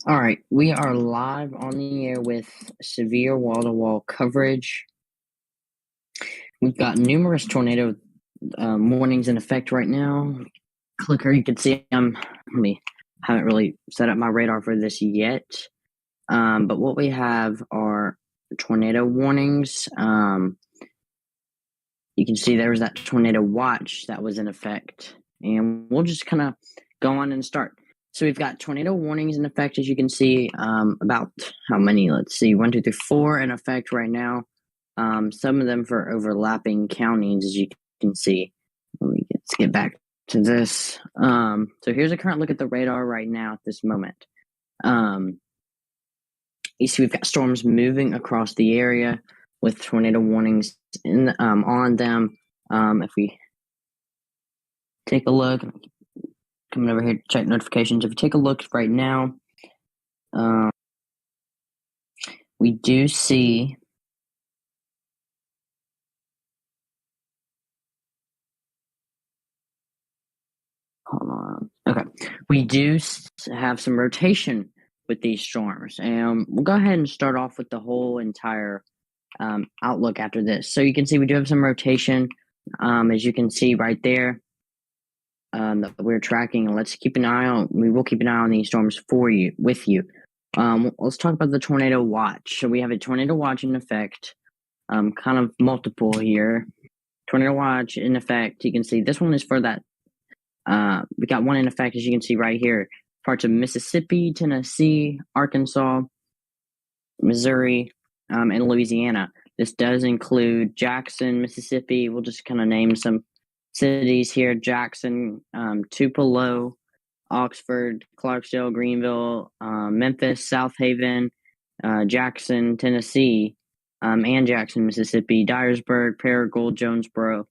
All right, we are live on the air with severe wall-to-wall coverage. We've got numerous tornado warnings in effect right now. Clicker, you can see haven't really set up my radar for this yet. But what we have are tornado warnings. You can see there was that tornado watch that was in effect. And we'll just kind of go on and start. So we've got tornado warnings in effect, as you can see, about how many? Let's see, 1, 2, 3, 4 in effect right now. Some of them for overlapping counties, as you can see. Let's get back to this. So here's a current look at the radar right now at this moment. You see we've got storms moving across the area with tornado warnings on them. If we take a look, coming over here to check notifications. If you take a look right now, we do see hold on. Okay. We do have some rotation with these storms. And we'll go ahead and start off with the whole entire outlook after this. So you can see we do have some rotation, as you can see right there. That we're tracking, and let's keep an eye on. We will keep an eye on these storms with you. Let's talk about the tornado watch. So we have a tornado watch in effect, kind of multiple here. Tornado watch in effect. You can see this one is for that. We got one in effect, as you can see right here. Parts of Mississippi, Tennessee, Arkansas, Missouri, and Louisiana. This does include Jackson, Mississippi. We'll just kind of name some cities here: Jackson, Tupelo, Oxford, Clarksdale, Greenville, Memphis, South Haven, Jackson, Tennessee, and Jackson, Mississippi, Dyersburg, Paragould, Jonesboro.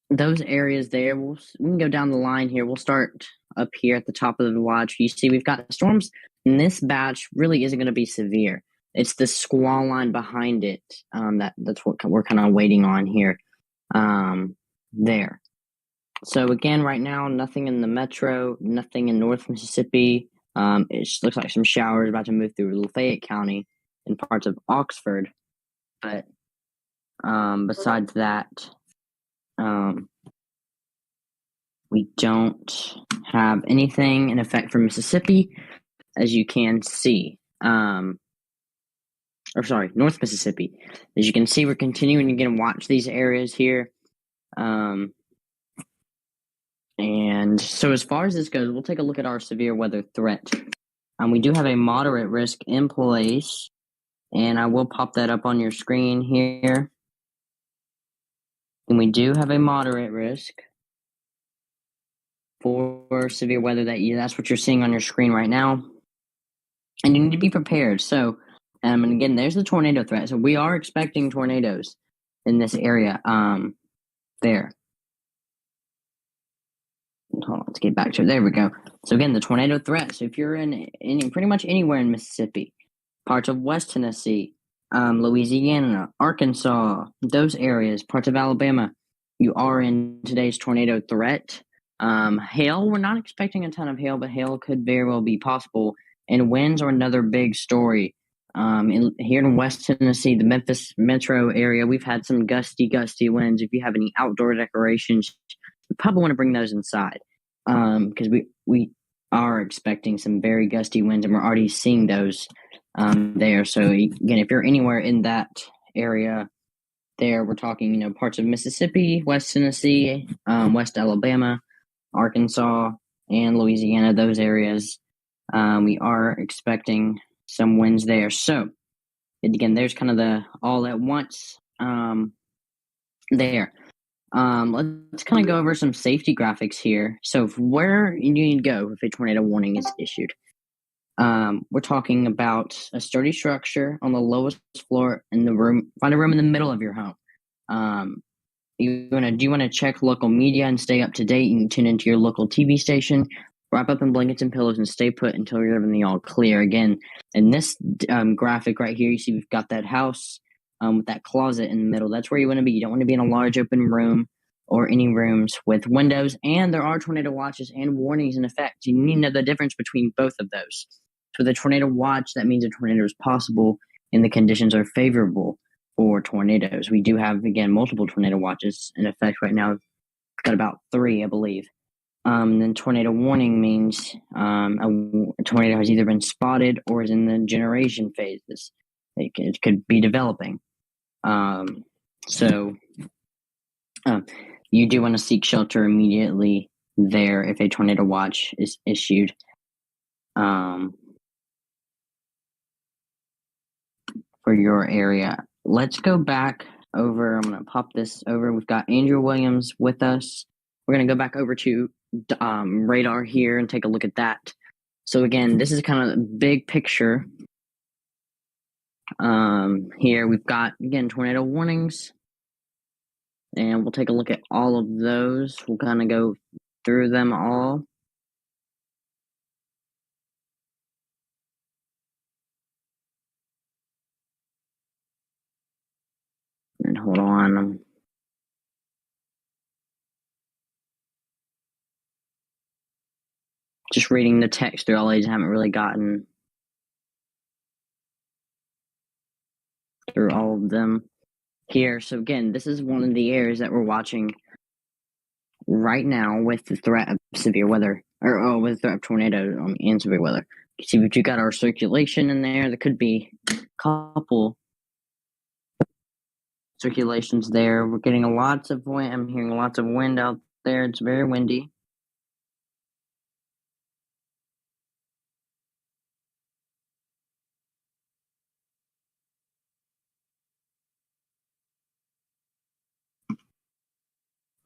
Those areas there, we can go down the line here. We'll start up here at the top of the watch. You see we've got storms, and this batch really isn't going to be severe. It's the squall line behind it that's what we're kind of waiting on here. There. So again, right now, nothing in the metro, nothing in North Mississippi. It looks like some showers about to move through Lafayette County and parts of Oxford. But besides that, we don't have anything in effect for Mississippi, as you can see. North Mississippi. As you can see, we're continuing to watch these areas here. And so as far as this goes, we'll take a look at our severe weather threat. We do have a moderate risk in place, and I will pop that up on your screen here. And we do have a moderate risk for severe weather. That's what you're seeing on your screen right now. And you need to be prepared. So, and again, there's the tornado threat. So we are expecting tornadoes in this area. There. Hold on, let's get back to it. There we go. So again, the tornado threat. So if you're in pretty much anywhere in Mississippi, parts of West Tennessee, Louisiana, Arkansas, those areas, parts of Alabama, you are in today's tornado threat. Hail, we're not expecting a ton of hail, but hail could very well be possible. And winds are another big story. Here in West Tennessee, the Memphis metro area, we've had some gusty winds. If you have any outdoor decorations, you probably want to bring those inside, because we are expecting some very gusty winds, and we're already seeing those there. So again, if you're anywhere in that area there, we're talking, parts of Mississippi, West Tennessee, West Alabama, Arkansas, and Louisiana, those areas, we are expecting some winds there. So again, there's kind of the all at once there. Let's kind of go over some safety graphics here. So where you need to go if a tornado warning is issued. We're talking about a sturdy structure on the lowest floor in the room. Find a room in the middle of your home. Do you want to check local media and stay up to date? You can tune into your local TV station, wrap up in blankets and pillows, and stay put until you're in the all clear. Again, in this graphic right here, you see we've got that house with that closet in the middle. That's where you want to be. You don't want to be in a large open room or any rooms with windows. And there are tornado watches and warnings in effect. You need to know the difference between both of those. So the tornado watch, that means a tornado is possible and the conditions are favorable for tornadoes. We do have, again, multiple tornado watches in effect right now. We've got about 3, I believe. Then tornado warning means a tornado has either been spotted or is in the generation phases. It could be developing. So you do want to seek shelter immediately there if a tornado watch is issued. For your area. Let's go back over. I'm going to pop this over. We've got Andrew Williams with us. We're going to go back over to radar here and take a look at that. So again, this is kind of a big picture. Here we've got, again, tornado warnings. And we'll take a look at all of those. We'll kind of go through them all. And hold on. Just reading the text through all these. I haven't really gotten through all of them here. So again, this is one of the areas that we're watching right now with the threat of severe weather, or with the threat of tornado and severe weather. You see, we've got our circulation in there. There could be a couple circulations there. We're getting lots of wind. I'm hearing lots of wind out there. It's very windy.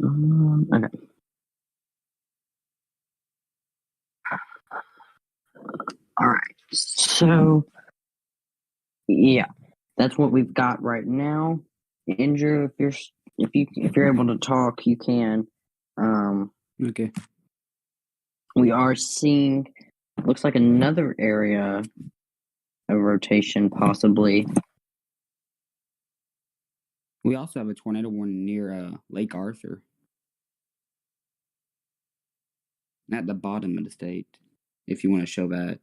Okay. All right. So, yeah, that's what we've got right now. Andrew, if you're able to talk, you can. Okay. We are seeing, looks like another area of rotation, possibly. We also have a tornado warning near Lake Arthur. At the bottom of the state, if you want to show that.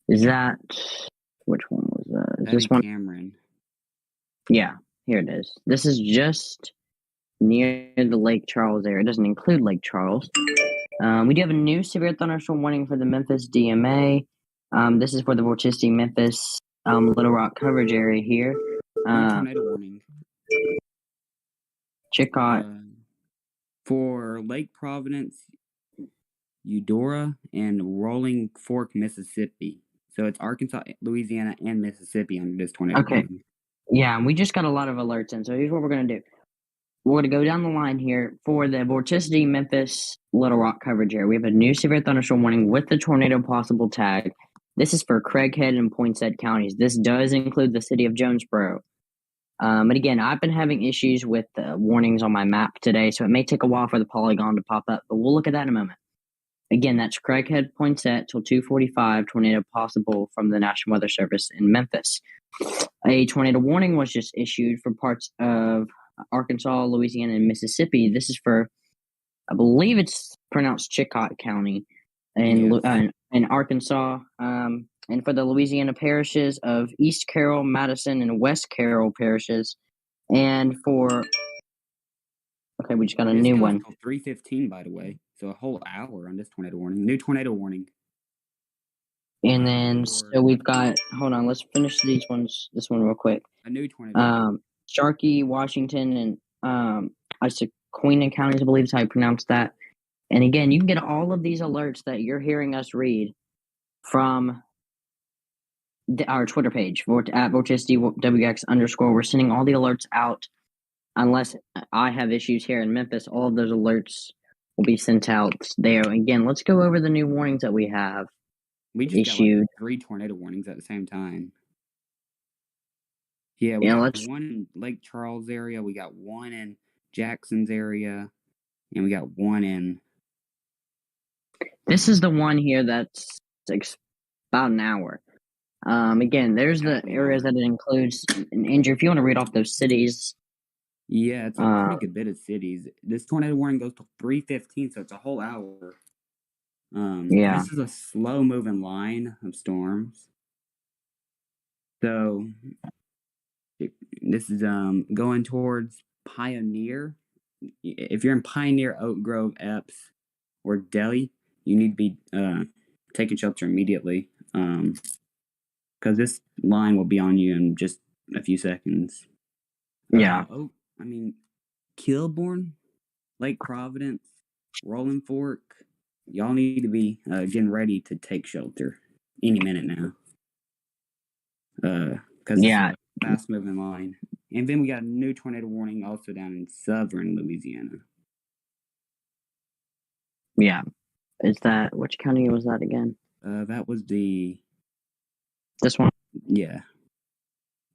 Is that, which one was that? Is this one? Cameron. Yeah, here it is. This is just near the Lake Charles area. It doesn't include Lake Charles. We do have a new severe thunderstorm warning for the Memphis DMA. This is for the Vorticity Memphis Little Rock coverage area here. Tornado warning. Chicot. For Lake Providence, Eudora, and Rolling Fork, Mississippi. So it's Arkansas, Louisiana, and Mississippi under this tornado warning. Yeah, and we just got a lot of alerts in. So here's what we're going to do. We're going to go down the line here for the Vorticity Memphis Little Rock coverage area. We have a new severe thunderstorm warning with the tornado possible tag. This is for Craighead and Poinsett counties. This does include the city of Jonesboro. But again, I've been having issues with the warnings on my map today, so it may take a while for the polygon to pop up, but we'll look at that in a moment. Again, that's Craighead, Poinsett till 2:45. Tornado possible from the National Weather Service in Memphis. A tornado warning was just issued for parts of Arkansas, Louisiana, and Mississippi. This is for, I believe it's pronounced Chicot County in Arkansas, and for the Louisiana parishes of East Carroll, Madison, and West Carroll parishes, and for we just got a new one. 3:15, by the way, so a whole hour on this tornado warning. New tornado warning. And then so we've got. Hold on, let's finish these ones. This one real quick. A new tornado. Sharkey, Washington, and Issaquah counties, I believe is how you pronounce that. And again, you can get all of these alerts that you're hearing us read from our Twitter page, at VorticityWX _. We're sending all the alerts out. Unless I have issues here in Memphis, all of those alerts will be sent out there. Again, let's go over the new warnings that we have. We just got issued. like 3 tornado warnings at the same time. Yeah, we got one in Lake Charles area, we got one in Jackson's area, and we got one in... This is the one here that's about an hour. Again, there's the areas that it includes. And Andrew, if you want to read off those cities. Yeah, it's a pretty good bit of cities. This tornado warning goes to 3:15, so it's a whole hour. Yeah. This is a slow-moving line of storms. So this is going towards Pioneer. If you're in Pioneer, Oak Grove, Epps, or Delhi, you need to be taking shelter immediately, because this line will be on you in just a few seconds. Yeah. Kilbourne, Lake Providence, Rolling Fork, y'all need to be getting ready to take shelter any minute now. Because it's a fast-moving line. And then we got a new tornado warning also down in southern Louisiana. Yeah. Which county was that again? That was this one? Yeah.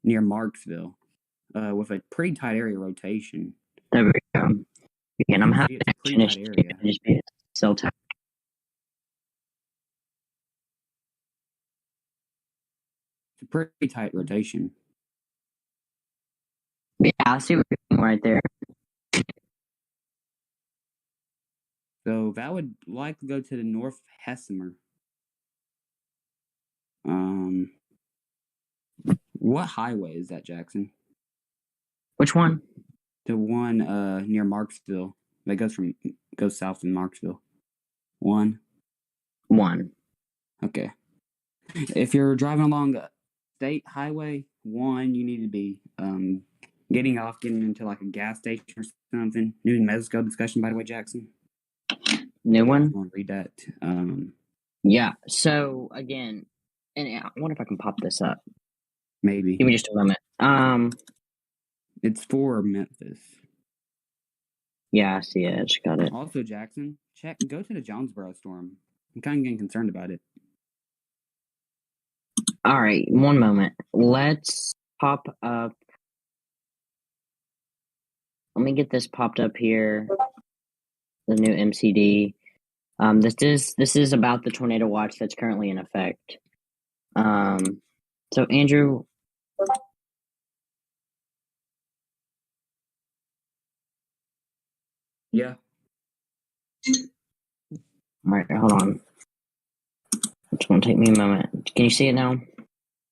Near Marksville. With a pretty tight area rotation. There we go. And I'm happy to finish cell tower. It's a pretty tight rotation. Yeah, I see what you're doing right there. So that would likely go to the North Hessimer. What highway is that, Jackson? Which one? The one near Marksville that goes south in Marksville. One. Okay. If you're driving along a state highway 1, you need to be getting into like a gas station or something. New Mexico discussion, by the way, Jackson. New one? I want to read that. Yeah. So again, and I wonder if I can pop this up. Maybe. Give me just a moment. It's for Memphis. Yeah, I see it. I just got it. Also, Jackson, go to the Jonesboro storm. I'm kind of getting concerned about it. All right, one moment. Let's pop up. Let me get this popped up here. The new MCD. This is about the tornado watch that's currently in effect. So Andrew. Yeah. All right, hold on. It's going to take me a moment. Can you see it now?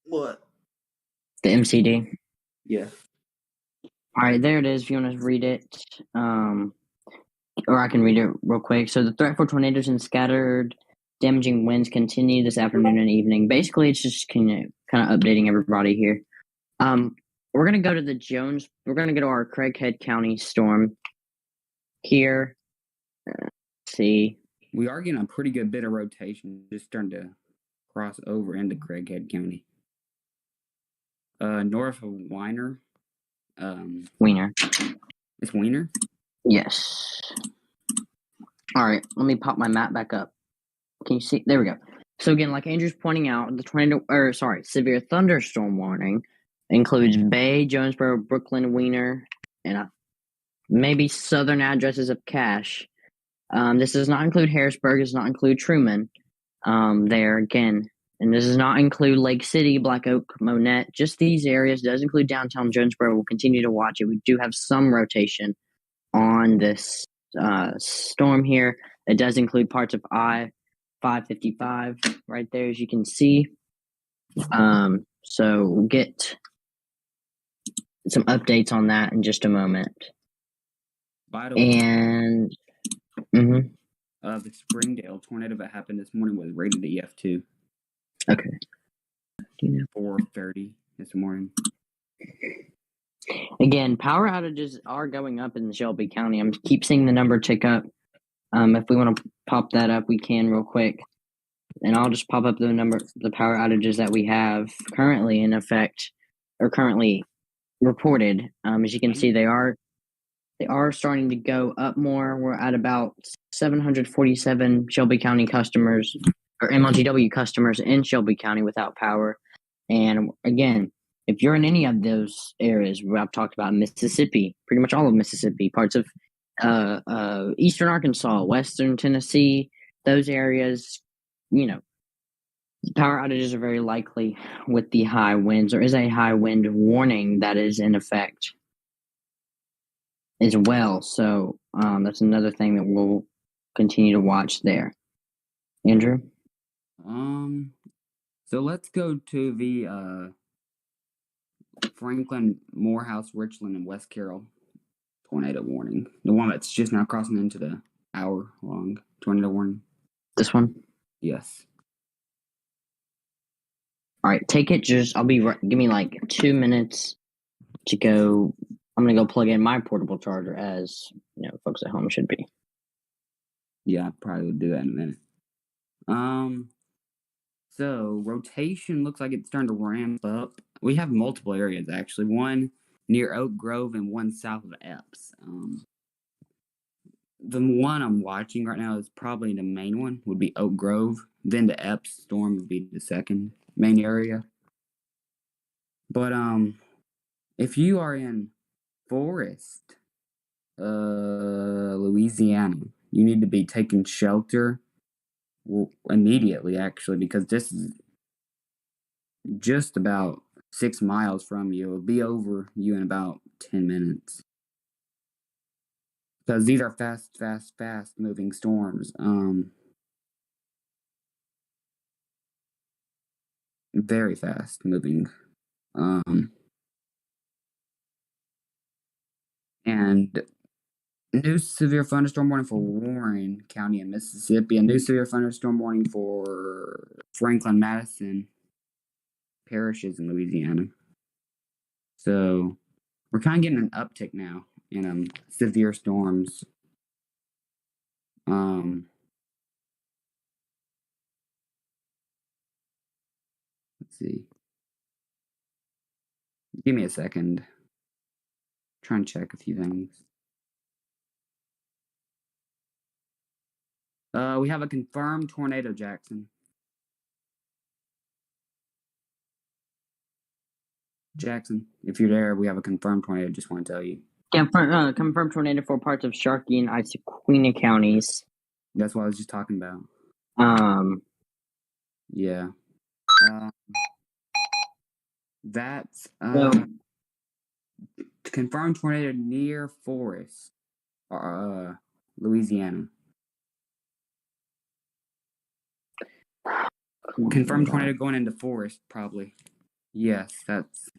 What? The MCD. Yeah. All right, there it is. If you want to read it, or I can read it real quick. So the threat for tornadoes and scattered damaging winds continue this afternoon and evening. Basically, it's just kind of updating everybody here. We're gonna go to We're gonna go to our Craighead County storm here. Let's see. We are getting a pretty good bit of rotation, just starting to cross over into Craighead County. North of Weiner. Wiener. It's Weiner? Yes. All right, let me pop my map back up. Can you see? There we go. So again, like Andrew's pointing out, the severe thunderstorm warning includes Bay, Jonesboro, Brooklyn, Wiener, and maybe southern addresses of Cache. This does not include Harrisburg. Does not include Truman. There again, and this does not include Lake City, Black Oak, Monette. Just these areas. Does include downtown Jonesboro. We'll continue to watch it. We do have some rotation on this storm here. It does include parts of I-555 right there, as you can see. So we'll get some updates on that in just a moment. By the way, the Springdale tornado that happened this morning was rated EF2. Okay. 4:30 this morning. Again, power outages are going up in Shelby County. I keep seeing the number tick up. If we want to pop that up, we can real quick. And I'll just pop up the power outages that we have currently in effect, or currently reported. As you can see, they are starting to go up more. We're at about 747 Shelby County customers or MLGW customers in Shelby County without power. And again, if you're in any of those areas where I've talked about Mississippi, pretty much all of Mississippi, parts of eastern Arkansas, western Tennessee, those areas, power outages are very likely with the high winds. There is a high wind warning that is in effect as well. So that's another thing that we'll continue to watch there. Andrew? So let's go to the Franklin, Morehouse, Richland, and West Carroll tornado warning. The one that's just now crossing into the hour-long tornado warning. This one? Yes. All right, take it. Give me like 2 minutes to go. I'm gonna go plug in my portable charger, as folks at home should be. Yeah, I probably would do that in a minute. So rotation looks like it's starting to ramp up. We have multiple areas actually. One near Oak Grove and one south of Epps. The one I'm watching right now is probably the main one. Would be Oak Grove. Then the Epps storm would be the second main area. But if you are in Forest, Louisiana, you need to be taking shelter immediately, actually, because this is just about 6 miles from you. It'll be over you in about 10 minutes. Because these are fast moving storms. Very fast moving. And new severe thunderstorm warning for Warren County in Mississippi. A new severe thunderstorm warning for Franklin, Madison parishes in Louisiana. So we're kind of getting an uptick now in severe storms. Let's see. Give me a second. Try and check a few things. We have a confirmed tornado, Jackson. Jackson, if you're there, we have a confirmed tornado. Just want to tell you. Confirmed tornado for parts of Sharkey and Issaquena counties. That's what I was just talking about. Yeah. That's confirmed tornado near Forest, Louisiana. Confirmed tornado going into Forest, probably. Yes,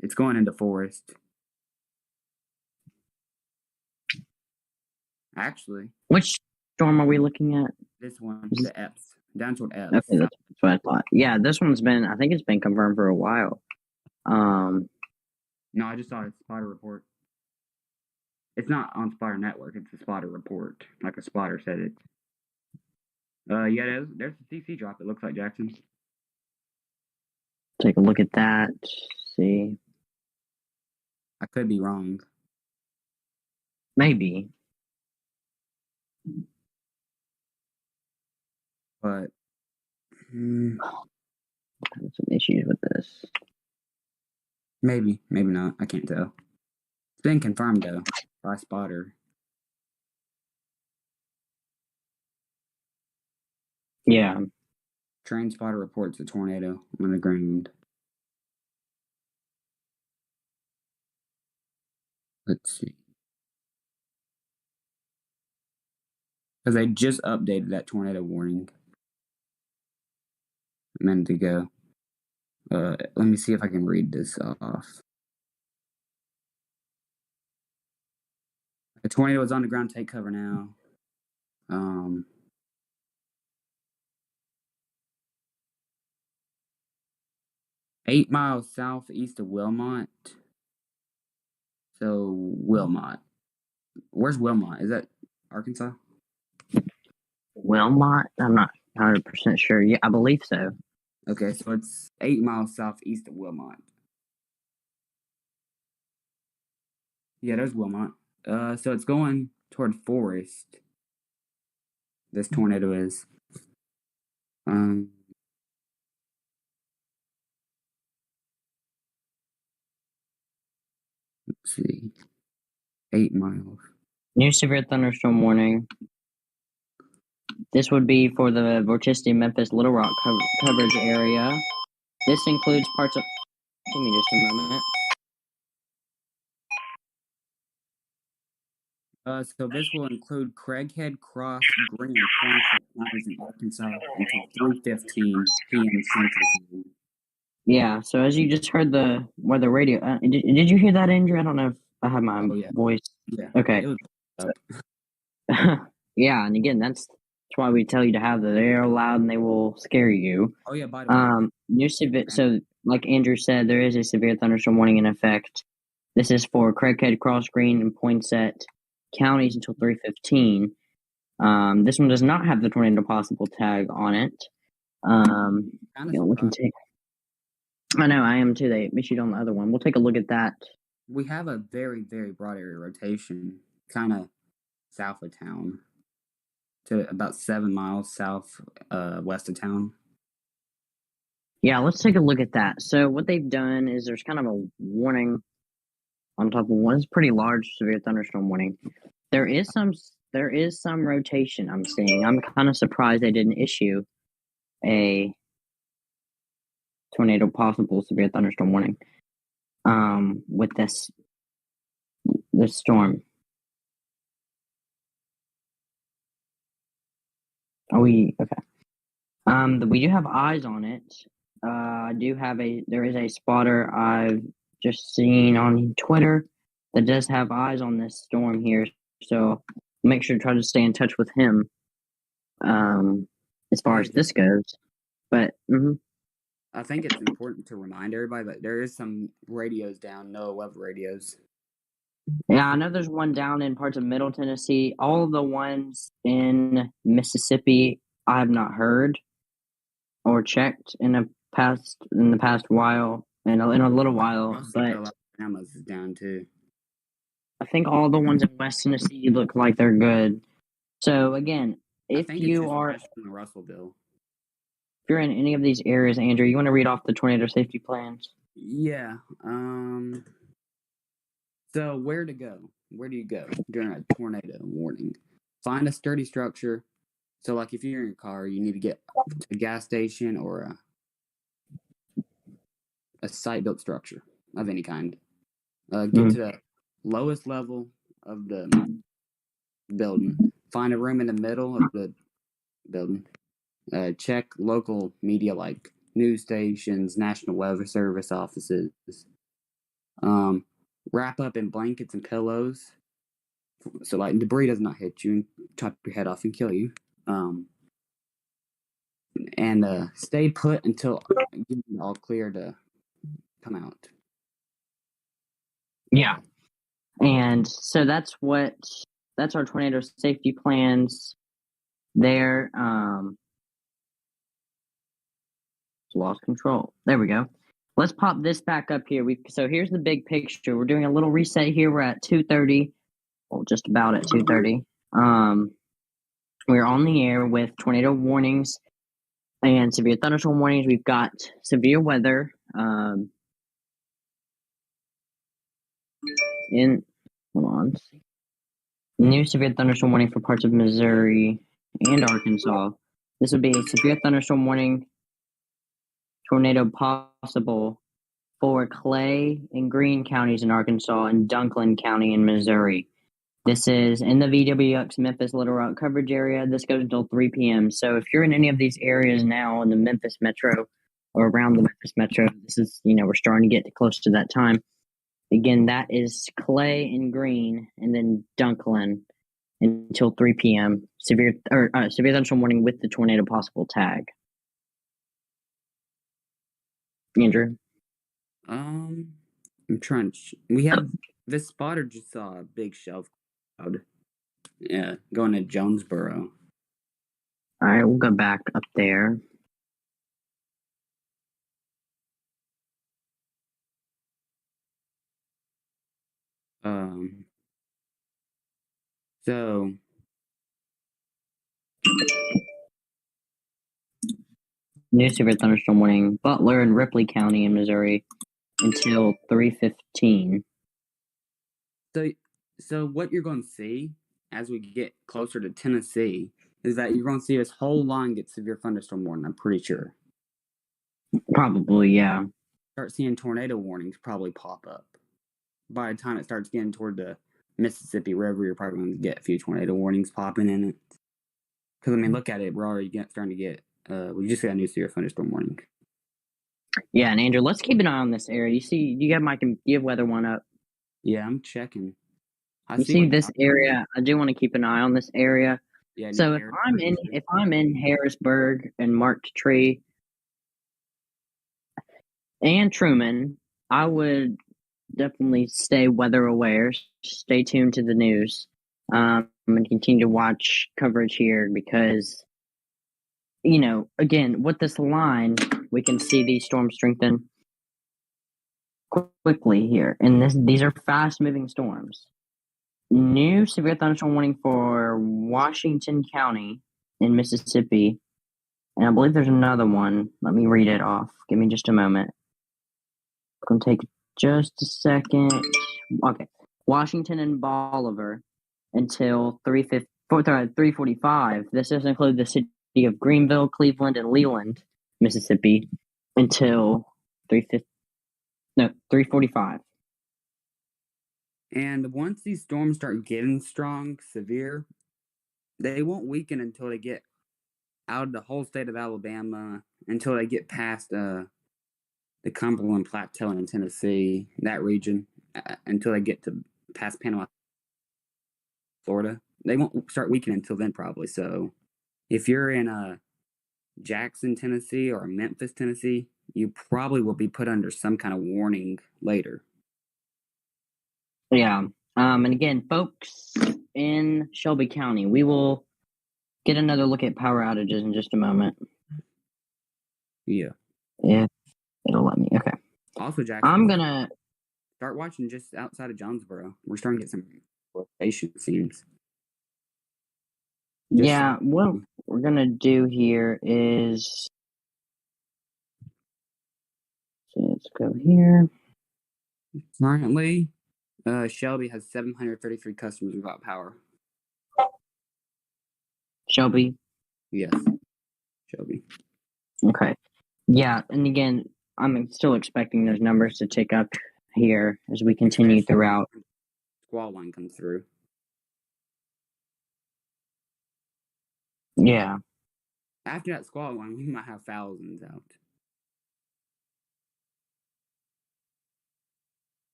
it's going into Forest. Actually. Which storm are we looking at? This one, the Epps. Down toward Epps. Okay, that's what I thought. Yeah, this one's I think it's been confirmed for a while. No, I just saw a spotter report. It's not on Spotter Network, it's a spotter report. Like a spotter said it. Yeah, there's the CC drop, it looks like, Jackson. Take a look at that. See. I could be wrong. Maybe. But some issues with this. Maybe not. I can't tell. It's been confirmed though by spotter. Yeah. Train spotter reports a tornado on the ground. Let's see. Because they just updated that tornado warning a minute ago. Let me see if I can read this off. The tornado is on the ground. Take cover now. 8 miles southeast of Wilmot. So Wilmot. Where's Wilmot? Is that Arkansas? Wilmot? I'm not 100% sure. Yeah, I believe so. Okay, so it's 8 miles southeast of Wilmot. Yeah, there's Wilmot. So it's going toward Forest. This tornado is. see. 8 miles. New severe thunderstorm warning. This would be for the Vorticity, Memphis, Little Rock coverage area. This includes parts of. Give me just a moment. So this will include Craighead, Cross, Green, and Poinsett counties in Arkansas until 3:15 p.m. Central Time. Yeah, so as you just heard the weather radio, did you hear that, Andrew? I don't know if I have my voice. Yeah. Okay. It was up. Yeah, and again, that's why we tell you to have they're loud and they will scare you. Oh yeah, by the way. So like Andrew said, there is a severe thunderstorm warning in effect. This is for Craighead, Cross, Green, and Poinsett counties until 3:15. This one does not have the tornado possible tag on it. We can take. I know, I am too. They issued on the other one. We'll take a look at that. We have a very, very broad area rotation, kind of south of town, to about 7 miles south west of town. Yeah, let's take a look at that. So what they've done is there's kind of a warning on top of one. It's pretty large severe thunderstorm warning. There is some rotation I'm seeing. I'm kind of surprised they didn't issue a tornado possible severe thunderstorm warning with this storm. Are we okay? We do have eyes on it. There is a spotter I've just seen on Twitter that does have eyes on this storm here. So make sure to try to stay in touch with him as far as this goes. But I think it's important to remind everybody that there is some radios down, NOAA weather radios. Yeah, I know there's one down in parts of Middle Tennessee. All of the ones in Mississippi I have not heard or checked in the past while, in a little while. But Alabama's is down too. I think all the ones in West Tennessee look like they're good. So again, if you are in Russellville, if you're in any of these areas, Andrew, you want to read off the tornado safety plans? Yeah. So where to go? Where do you go during a tornado warning? Find a sturdy structure. So, like, if you're in your car, you need to get to a gas station or a site-built structure of any kind. Get to the lowest level of the building. Find a room in the middle of the building. Check local media like news stations, National Weather Service offices. Wrap up in blankets and pillows so like debris does not hit you and chop your head off and kill you. And stay put until you're all clear to come out. Yeah. And so that's our tornado safety plans there. Lost control. There we go. Let's pop this back up here. So here's the big picture. We're doing a little reset here. We're at 2:30. Well, just about at 2:30. We're on the air with tornado warnings and severe thunderstorm warnings. We've got severe weather. Hold on. New severe thunderstorm warning for parts of Missouri and Arkansas. This would be a severe thunderstorm warning, tornado possible for Clay and Greene counties in Arkansas and Dunklin County in Missouri. This is in the KVWX Memphis Little Rock coverage area. This goes until 3 p.m. So if you're in any of these areas now in the Memphis metro or around the Memphis metro, this is, we're starting to get close to that time. Again, that is Clay and Greene and then Dunklin until 3 p.m. Severe thunderstorm warning with the tornado possible tag. Andrew? I'm trying to. We have this spotter just saw a big shelf cloud. Yeah, going to Jonesboro. All right, we'll go back up there. So new severe thunderstorm warning, Butler and Ripley County in Missouri until 3:15. So what you're going to see as we get closer to Tennessee is that you're going to see this whole line get severe thunderstorm warning. I'm pretty sure. Probably, yeah. Start seeing tornado warnings probably pop up. By the time it starts getting toward the Mississippi River, you're probably going to get a few tornado warnings popping in it. Because I mean, look at it. We're already starting to get. We just got a new severe thunderstorm warning. Yeah, and Andrew, let's keep an eye on this area. You have weather one up. Yeah, I'm checking. You see this area? I do want to keep an eye on this area. Yeah. So if I'm in Harrisburg and Marked Tree and Truman, I would definitely stay weather aware. Stay tuned to the news, and continue to watch coverage here because, again, with this line, we can see these storms strengthen quickly here, and these are fast-moving storms. New severe thunderstorm warning for Washington County in Mississippi. And I believe there's another one. Let me read it off. Give me just a moment. It's going to take just a second. Okay. Washington and Bolivar until 3:45. This doesn't include the city of Greenville, Cleveland, and Leland, Mississippi, until 3:45. And once these storms start getting strong, severe, they won't weaken until they get out of the whole state of Alabama, until they get past the Cumberland Plateau in Tennessee, that region, until they get to past Panama, Florida. They won't start weakening until then, probably. So if you're in Jackson, Tennessee, or Memphis, Tennessee, you probably will be put under some kind of warning later. Yeah. And again, folks in Shelby County, we will get another look at power outages in just a moment. Yeah. If it'll let me. Okay. Also, Jackson, I'm going to start watching just outside of Jonesboro. We're starting to get some rotation scenes. What we're going to do here is, let's go here. Currently, Shelby has 733 customers without power. Shelby? Yes, Shelby. Okay. Yeah, and again, I'm still expecting those numbers to tick up here as we continue throughout. Squall line comes through. Yeah. After that squall line, we might have thousands out.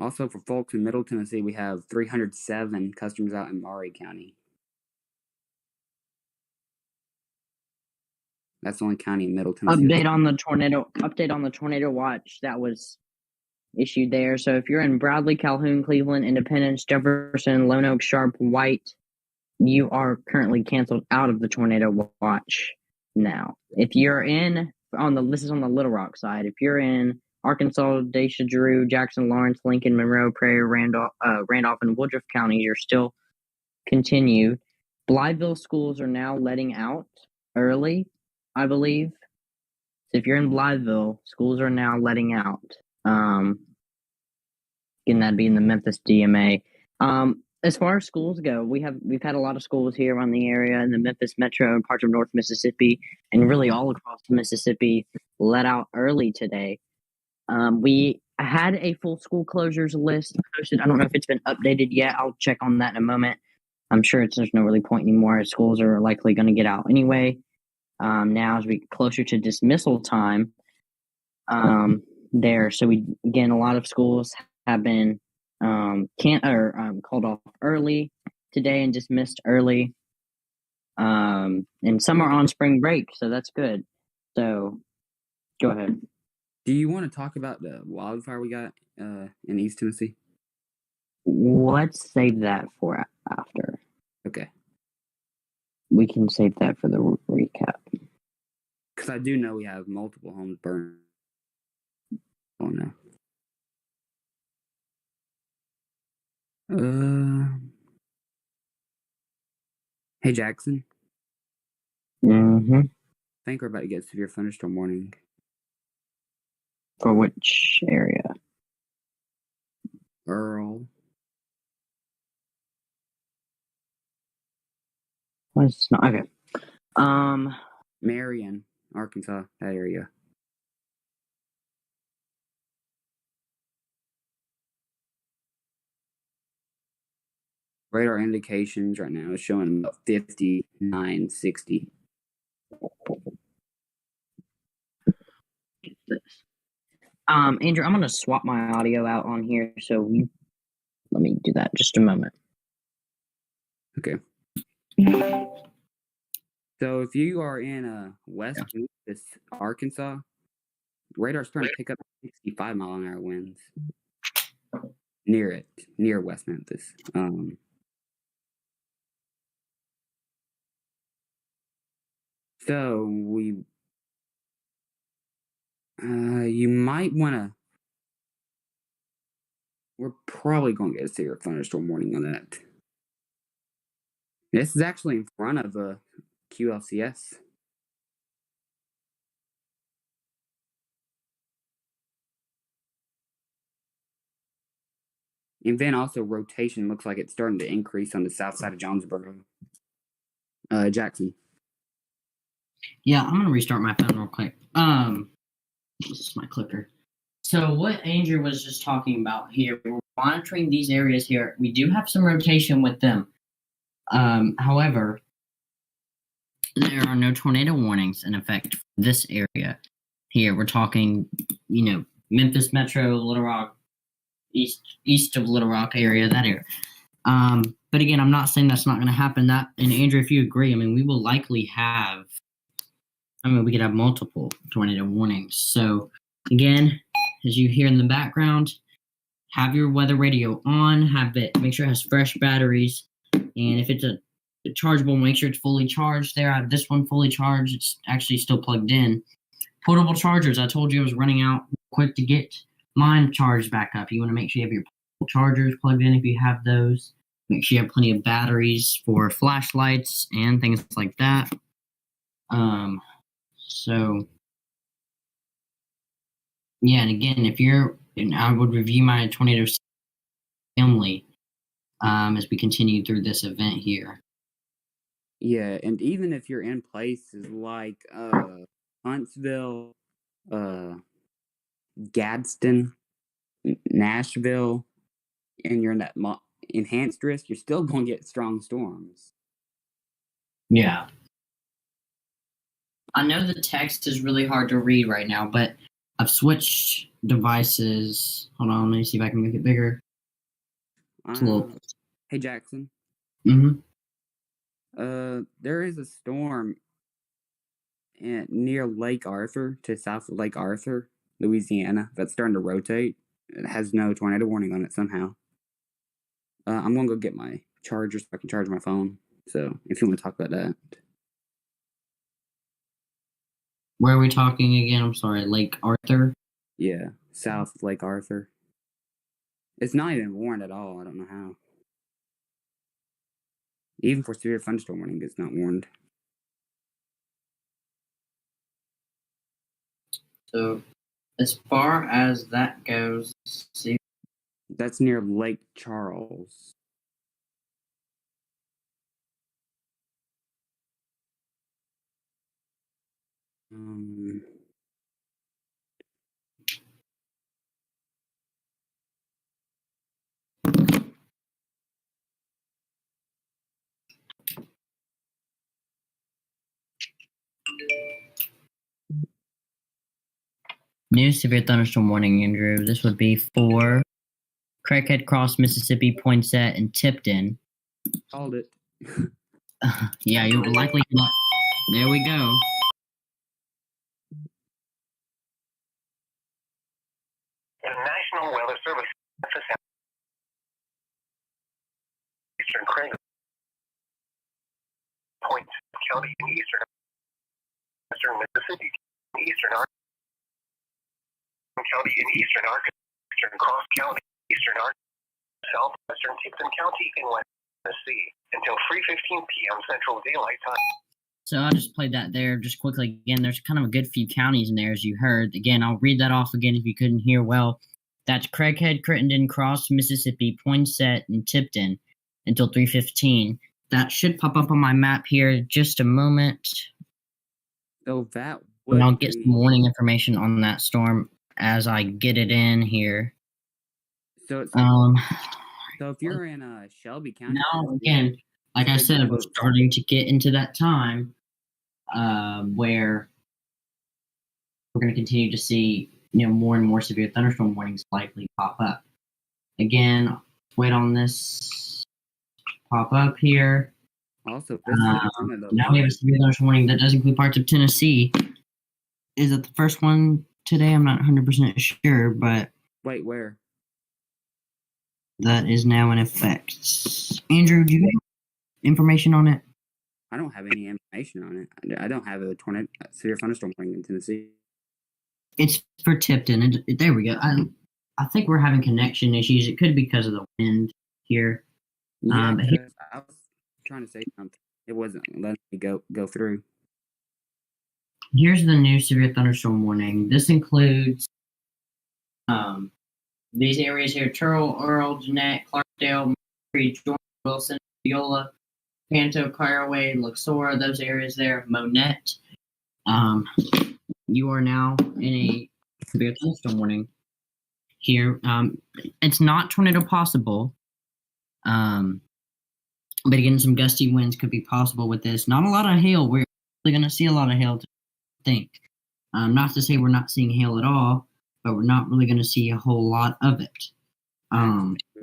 Also, for folks in Middle Tennessee, we have 307 customers out in Maury County. That's the only county in Middle Tennessee. Update on the tornado watch that was issued there. So if you're in Bradley, Calhoun, Cleveland, Independence, Jefferson, Lone Oak, Sharp, White, you are currently canceled out of the tornado watch now. If you're this is on the Little Rock side. If you're in Arkansas, Dacia, Drew, Jackson, Lawrence, Lincoln, Monroe, Prairie, Randolph, and Woodruff counties, you're still continued. Blytheville schools are now letting out early, I believe. So if you're in Blytheville, schools are now letting out. Again, that'd be in the Memphis DMA. As far as schools go, we've had a lot of schools here around the area in the Memphis metro and parts of North Mississippi, and really all across Mississippi let out early today. We had a full school closures list posted. I don't know if it's been updated yet. I'll check on that in a moment. I'm sure there's no really point anymore as schools are likely going to get out anyway. Now as we get closer to dismissal time there. So a lot of schools have been called off early today and dismissed early. And some are on spring break, so that's good. So go ahead. Do you want to talk about the wildfire we got in East Tennessee? Let's save that for after. Okay. We can save that for the recap. Because I do know we have multiple homes burned. Oh, no. Hey, Jackson. Mm-hmm. I think we're about to get severe thunderstorm warning. For which area? Earl. Why is this not okay? Marion, Arkansas, that area. Radar indications right now is showing about 59, 60. Andrew, I'm gonna swap my audio out on here, so let me do that just a moment. Okay. So if you are in West Memphis, Arkansas, radar's starting to pick up 65 mile an hour winds near West Memphis. So you might want to. We're probably going to get a severe thunderstorm warning on that. This is actually in front of QLCS. And then also rotation looks like it's starting to increase on the south side of Jonesboro. Jackson. Yeah, I'm gonna restart my phone real quick. This is my clicker. So what Andrew was just talking about here, we're monitoring these areas here. We do have some rotation with them. However, there are no tornado warnings in effect for this area. Here, we're talking, Memphis Metro, Little Rock, east of Little Rock area, that area. But again, I'm not saying that's not going to happen. And Andrew, if you agree, we will likely have. We could have multiple tornado warnings. So again, as you hear in the background, have your weather radio on. Make sure it has fresh batteries, and if it's a chargeable, make sure it's fully charged. There, I have this one fully charged. It's actually still plugged in. Portable chargers. I told you I was running out quick to get mine charged back up. You want to make sure you have your portable chargers plugged in if you have those. Make sure you have plenty of batteries for flashlights and things like that. So, yeah, and again, I would review my tornado family as we continue through this event here. Yeah, and even if you're in places like Huntsville, Gadsden, Nashville, and you're in that enhanced risk, you're still going to get strong storms. Yeah. I know the text is really hard to read right now, but I've switched devices. Hold on, let me see if I can make it bigger. Hey, Jackson. Mm-hmm. There is a storm near Lake Arthur, to south of Lake Arthur, Louisiana, that's starting to rotate. It has no tornado warning on it somehow. I'm going to go get my charger so I can charge my phone. So if you want to talk about that. Where are we talking again? I'm sorry, Lake Arthur? Yeah, south of Lake Arthur. It's not even warned at all. I don't know how. Even for severe thunderstorm warning, it's not warned. So, as far as that goes, see. That's near Lake Charles. New severe thunderstorm warning, Andrew. This would be for Craighead Cross, Mississippi, Poinsett, and Tipton. Called it. Yeah, you're likely. There we go. The National Weather Service, Memphis, Eastern Craighead, Point County in Western Mississippi, Eastern Arkansas County in Eastern Arkansas, Eastern Cross County, Eastern Arkansas, Southwestern Tipton County in West Tennessee until 3:15 p.m. Central Daylight Time. So I just played that there just quickly. Again, there's kind of a good few counties in there, as you heard. Again, I'll read that off again if you couldn't hear well. That's Craighead, Crittenden, Cross, Mississippi, Poinsett, and Tipton until 3:15. that should pop up on my map here. Just a moment. So that And I'll would get be some warning information on that storm as I get it in here. so. It's, Um, so if you're in Shelby County, now Tennessee, again, like I should said, we're close. starting to get into that time where we're going to continue to see, more and more severe thunderstorm warnings likely pop up. Again, wait on this pop up here. Also, this is one of the Now we have a severe thunderstorm warning that does include parts of Tennessee. Is it the first one today? I'm not 100% sure, but wait, where? that is now in effect. Andrew, do you have information on it? I don't have any information on it. I don't have a severe thunderstorm warning in Tennessee. It's for Tipton. There we go. I think we're having connection issues. It could be because of the wind here. Yeah, But I was trying to say something. It wasn't letting me go through. here's the new severe thunderstorm warning. This includes these areas here: Turl, Earl, Jeanette, Clarkdale, Murray, George, Wilson, Viola, Panto, Caraway, Luxora, those areas there, Monette. You are now in a severe thunderstorm warning here. It's not tornado possible. But again, some gusty winds could be possible with this. Not a lot of hail. We're going to see a lot of hail, to think. Not to say we're not seeing hail at all, but we're not really going to see a whole lot of it. We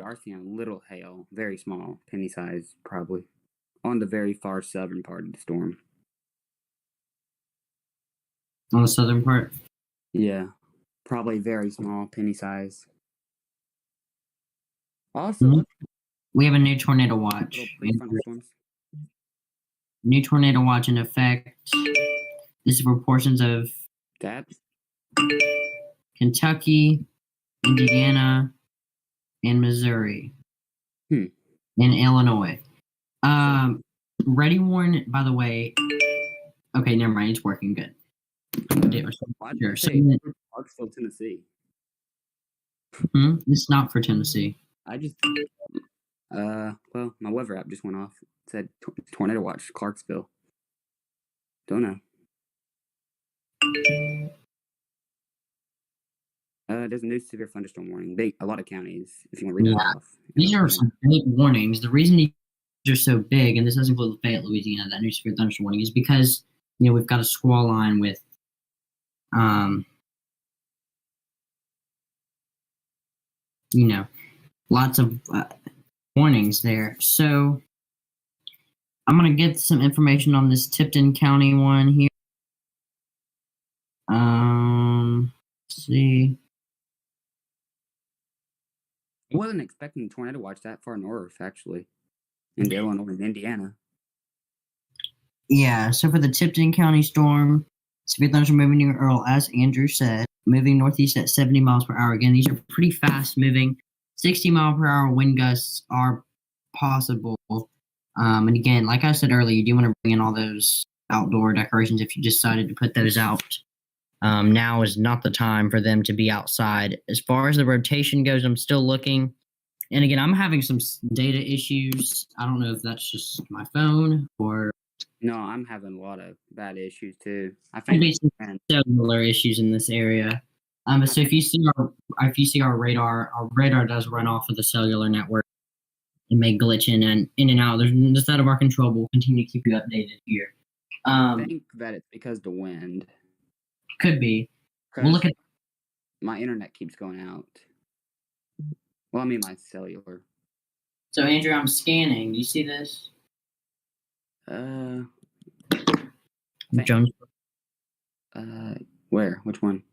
are seeing a little hail, very small, penny size, probably, on the very far southern part of the storm. On the southern part? Yeah, probably very small, penny size. Also, we have a new tornado watch. New tornado watch in effect. This is for portions of that Kentucky, Indiana, and Missouri, and Illinois. Ready warn, by the way. Okay, never mind. It's working good. Clarksville, Tennessee. It's not for Tennessee. I just, well, my weather app just went off. It said tornado watch, Clarksville. Don't know. There's a new severe thunderstorm warning. A lot of counties, if you want to read that off. These are some big warnings. The reason these are so big, and this doesn't include Lafayette, Louisiana, that new severe thunderstorm warning, is because, we've got a squall line with, lots of warnings there. So I'm going to get some information on this Tipton County one here. Let's see. I wasn't expecting the tornado watch that far north, actually, in Illinois and Indiana. Yeah, so for the Tipton County storm, severe thunderstorm moving near Earl, as Andrew said, moving northeast at 70 miles per hour. Again, these are pretty fast moving. 60 mile per hour wind gusts are possible. And again, like I said earlier, you do want to bring in all those outdoor decorations if you decided to put those out. Now is not the time for them to be outside. As far as the rotation goes, I'm still looking. And again, I'm having some data issues. I don't know if that's just my phone or... No, I'm having a lot of bad issues too. I think cellular issues in this area. So if you see our radar does run off of the cellular network. It may glitch in and out. There's just out of our control. We'll continue to keep you updated here. I think that it's because of the wind. Could be. We'll look at. My internet keeps going out. Well, I mean my cellular. So Andrew, I'm scanning. Do you see this? Jones. Where? Which one?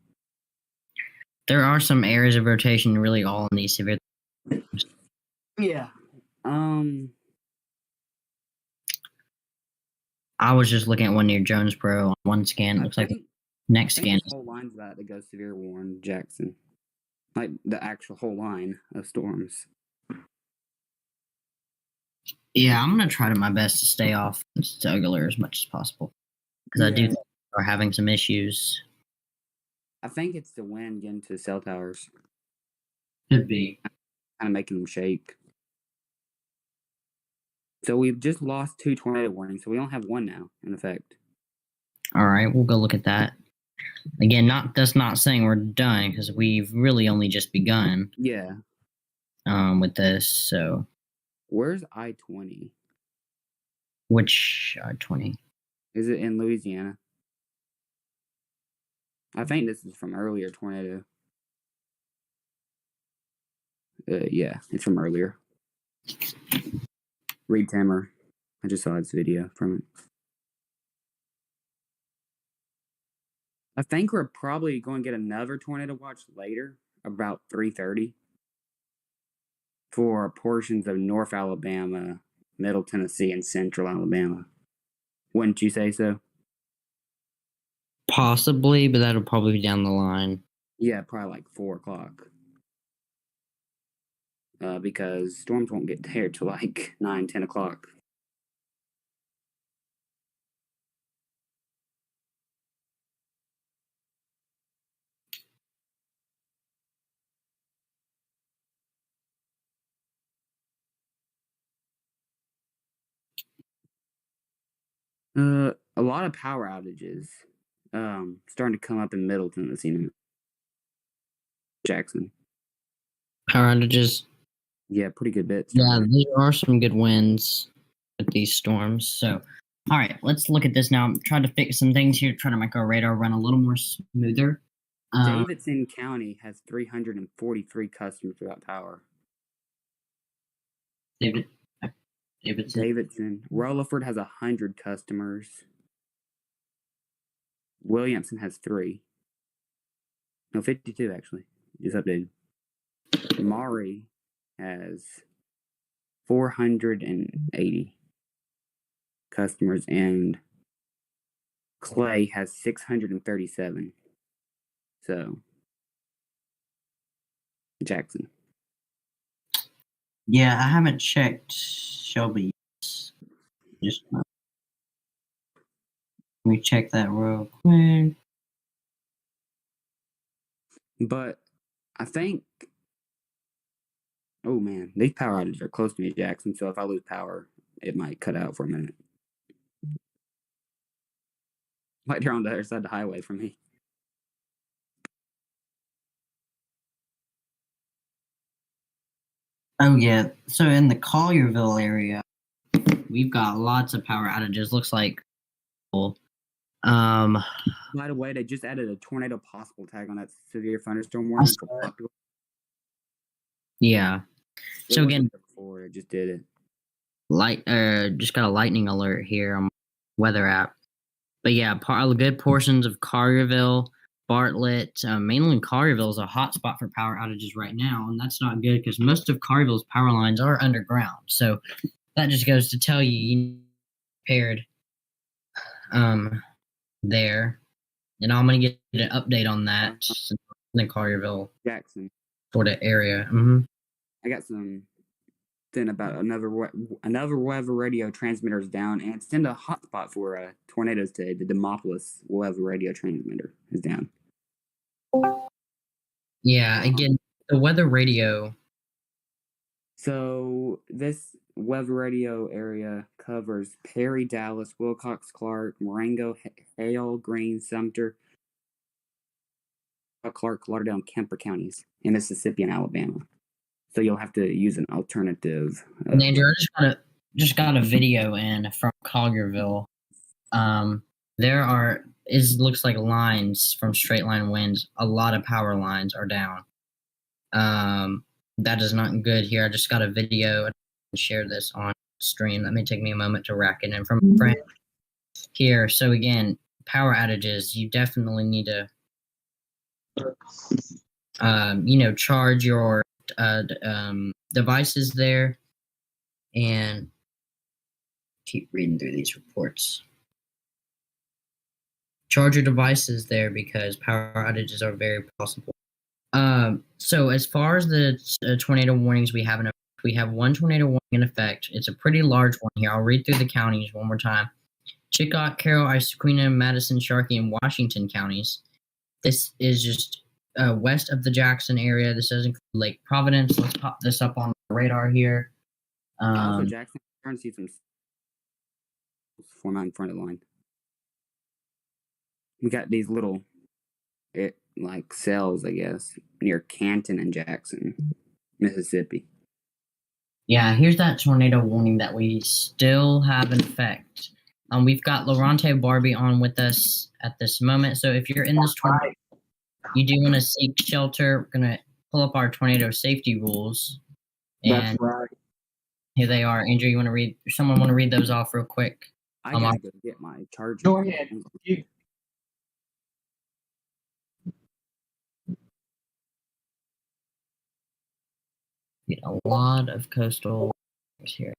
There are some areas of rotation really all in these severe. Yeah. I was just looking at one near Jonesboro on one scan. It looks like the next scan. The whole line's that goes severe warn Jackson. Like the actual whole line of storms. Yeah, I'm gonna try my best to stay off cellular as much as possible because I do think we're having some issues. I think it's the wind getting to the cell towers. Could be. Kind of making them shake. So we've just lost 2 tornado warnings, so we only have 1 now in effect. All right, we'll go look at that. Again, that's not saying we're done because we've really only just begun. Yeah. With this. So where's I-20? Which I-20? Is it in Louisiana? I think this is from earlier tornado. Yeah, it's from earlier. Reed Timmer. I just saw this video from it. I think we're probably going to get another tornado watch later, about 3:30, for portions of North Alabama, Middle Tennessee, and Central Alabama. Wouldn't you say so? Possibly, but that'll probably be down the line. Yeah, probably like 4 o'clock. Because storms won't get there till like 9, 10 o'clock. A lot of power outages starting to come up in Middle Tennessee now. Jackson. Power outages. Yeah, pretty good bits. Yeah, there are some good winds with these storms. So, all right, let's look at this now. I'm trying to fix some things here, trying to make our radar run a little more smoother. Davidson County has 343 customers without power. Davidson. Rutherford has 100 customers. Williamson has 3. No, 52 actually. Just updated. Maury has 480 customers, and Clay has 637. So, Jackson. Yeah, I haven't checked Shelby. Just let me check that real quick. But I think, oh man, these power outages are close to me, Jackson. So if I lose power, it might cut out for a minute. Like they're on the other side of the highway from me. Oh yeah, so in the Collierville area, we've got lots of power outages. Looks like, By the way, they just added a tornado possible tag on that severe thunderstorm warning. Yeah. So again, before it just did it. Just got a lightning alert here on weather app. But yeah, good portions of Collierville, Bartlett, mainly Collierville is a hot spot for power outages right now, and that's not good because most of Collierville's power lines are underground. So that just goes to tell you prepared there. And I'm gonna get an update on that in the Collierville, Jackson, sort of area. Mm-hmm. I got some thing about another weather radio transmitter is down, and it's in a hotspot for tornadoes today. The Demopolis weather radio transmitter is down. Yeah, again, the weather radio. So this weather radio area covers Perry, Dallas, Wilcox, Clark, Marengo, Hale, Greene, Sumter, Clark, Lauderdale, and Kemper counties in Mississippi and Alabama. So you'll have to use an alternative. And Andrew, I just got a video in from Collierville. There looks like lines from straight line winds. A lot of power lines are down. That is not good here. I just got a video and share this on stream. That may take me a moment to rack it in from a friend here. So again, power outages, you definitely need to charge your devices there, and keep reading through these reports. Charge your devices there because power outages are very possible. So as far as the tornado warnings we have one tornado warning in effect. It's a pretty large one here. I'll read through the counties one more time. Chillicothe, Carroll, Issaquah, Madison, Sharkey, and Washington counties. This is just west of the Jackson area. This does include Lake Providence. Let's pop this up on the radar here. Also, Jackson, trying to see some form out in front of the line. We got these little, like cells, I guess, near Canton and Jackson, Mississippi. Yeah, here's that tornado warning that we still have in effect. We've got Lorante Barbie on with us at this moment. So if you're in this tornado, you do want to seek shelter. We're going to pull up our tornado safety rules. And That's right. here they are. Andrew, you want to read? Someone want to read those off real quick? I gotta go get my charger. Go ahead. Get a lot of coastal here.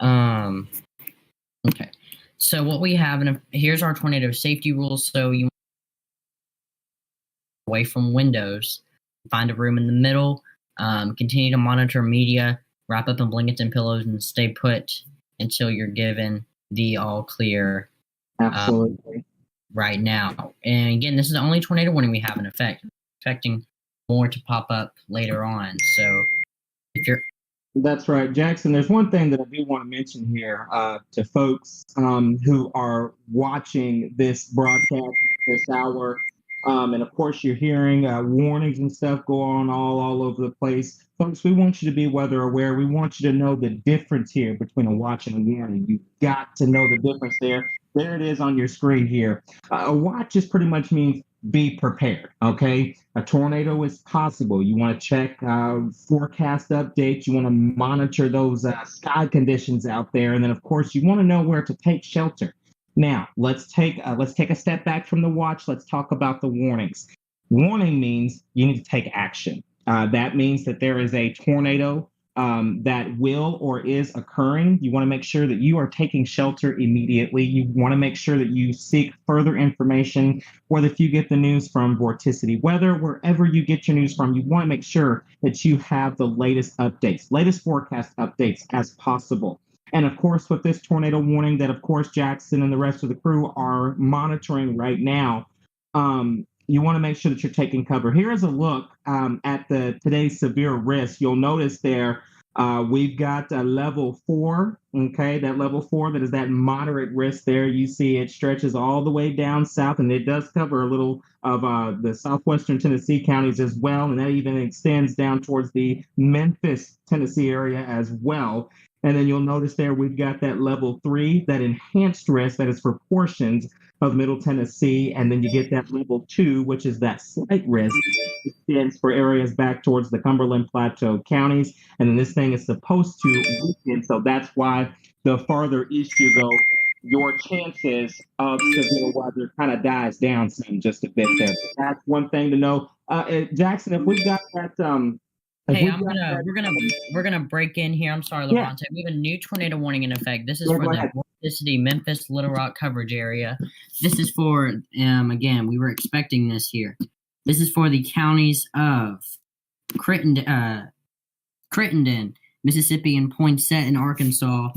Okay. So what we have, and here's our tornado safety rules. So you away from windows, find a room in the middle, continue to monitor media, wrap up in blankets and pillows, and stay put until you're given the all clear. Absolutely. Right now. And again, this is the only tornado warning we have in effect. Expecting more to pop up later on. So if you're That's right, Jackson. There's one thing that I do want to mention here to folks who are watching this broadcast this hour. And of course, you're hearing warnings and stuff go on all over the place. Folks, we want you to be weather aware. We want you to know the difference here between a watch and a warning. You've got to know the difference there. There it is on your screen here. A watch just pretty much means be prepared, okay? A tornado is possible. You want to check forecast updates. You want to monitor those sky conditions out there. And then, of course, you want to know where to take shelter. Now, let's take a step back from the watch. Let's talk about the warnings. Warning means you need to take action. That means that there is a tornado that will or is occurring. You want to make sure that you are taking shelter immediately. You want to make sure that you seek further information, whether if you get the news from Vorticity Weather, wherever you get your news from, you want to make sure that you have the latest updates, latest forecast updates as possible. And of course, with this tornado warning that, of course, Jackson and the rest of the crew are monitoring right now, you want to make sure that you're taking cover. Here is a look at today's severe risk. You'll notice there we've got a level 4. Okay, that level 4, that is that moderate risk there. You see it stretches all the way down south, and it does cover a little of the southwestern Tennessee counties as well, and that even extends down towards the Memphis, Tennessee area as well. And then you'll notice there we've got that level 3, that enhanced risk that is for portions of Middle Tennessee. And then you get that level 2, which is that slight risk, extends for areas back towards the Cumberland Plateau counties. And then this thing is supposed to weaken. So that's why the farther east you go, your chances of severe weather kind of dies down some just a bit there. But that's one thing to know. Jackson, if we've got that hey, we're gonna break in here. I'm sorry, Lorante. Yeah. We have a new tornado warning in effect. This is for the Vorticity Memphis Little Rock coverage area. This is for again, we were expecting this here. This is for the counties of Crittenden, Mississippi, and Poinsett in Arkansas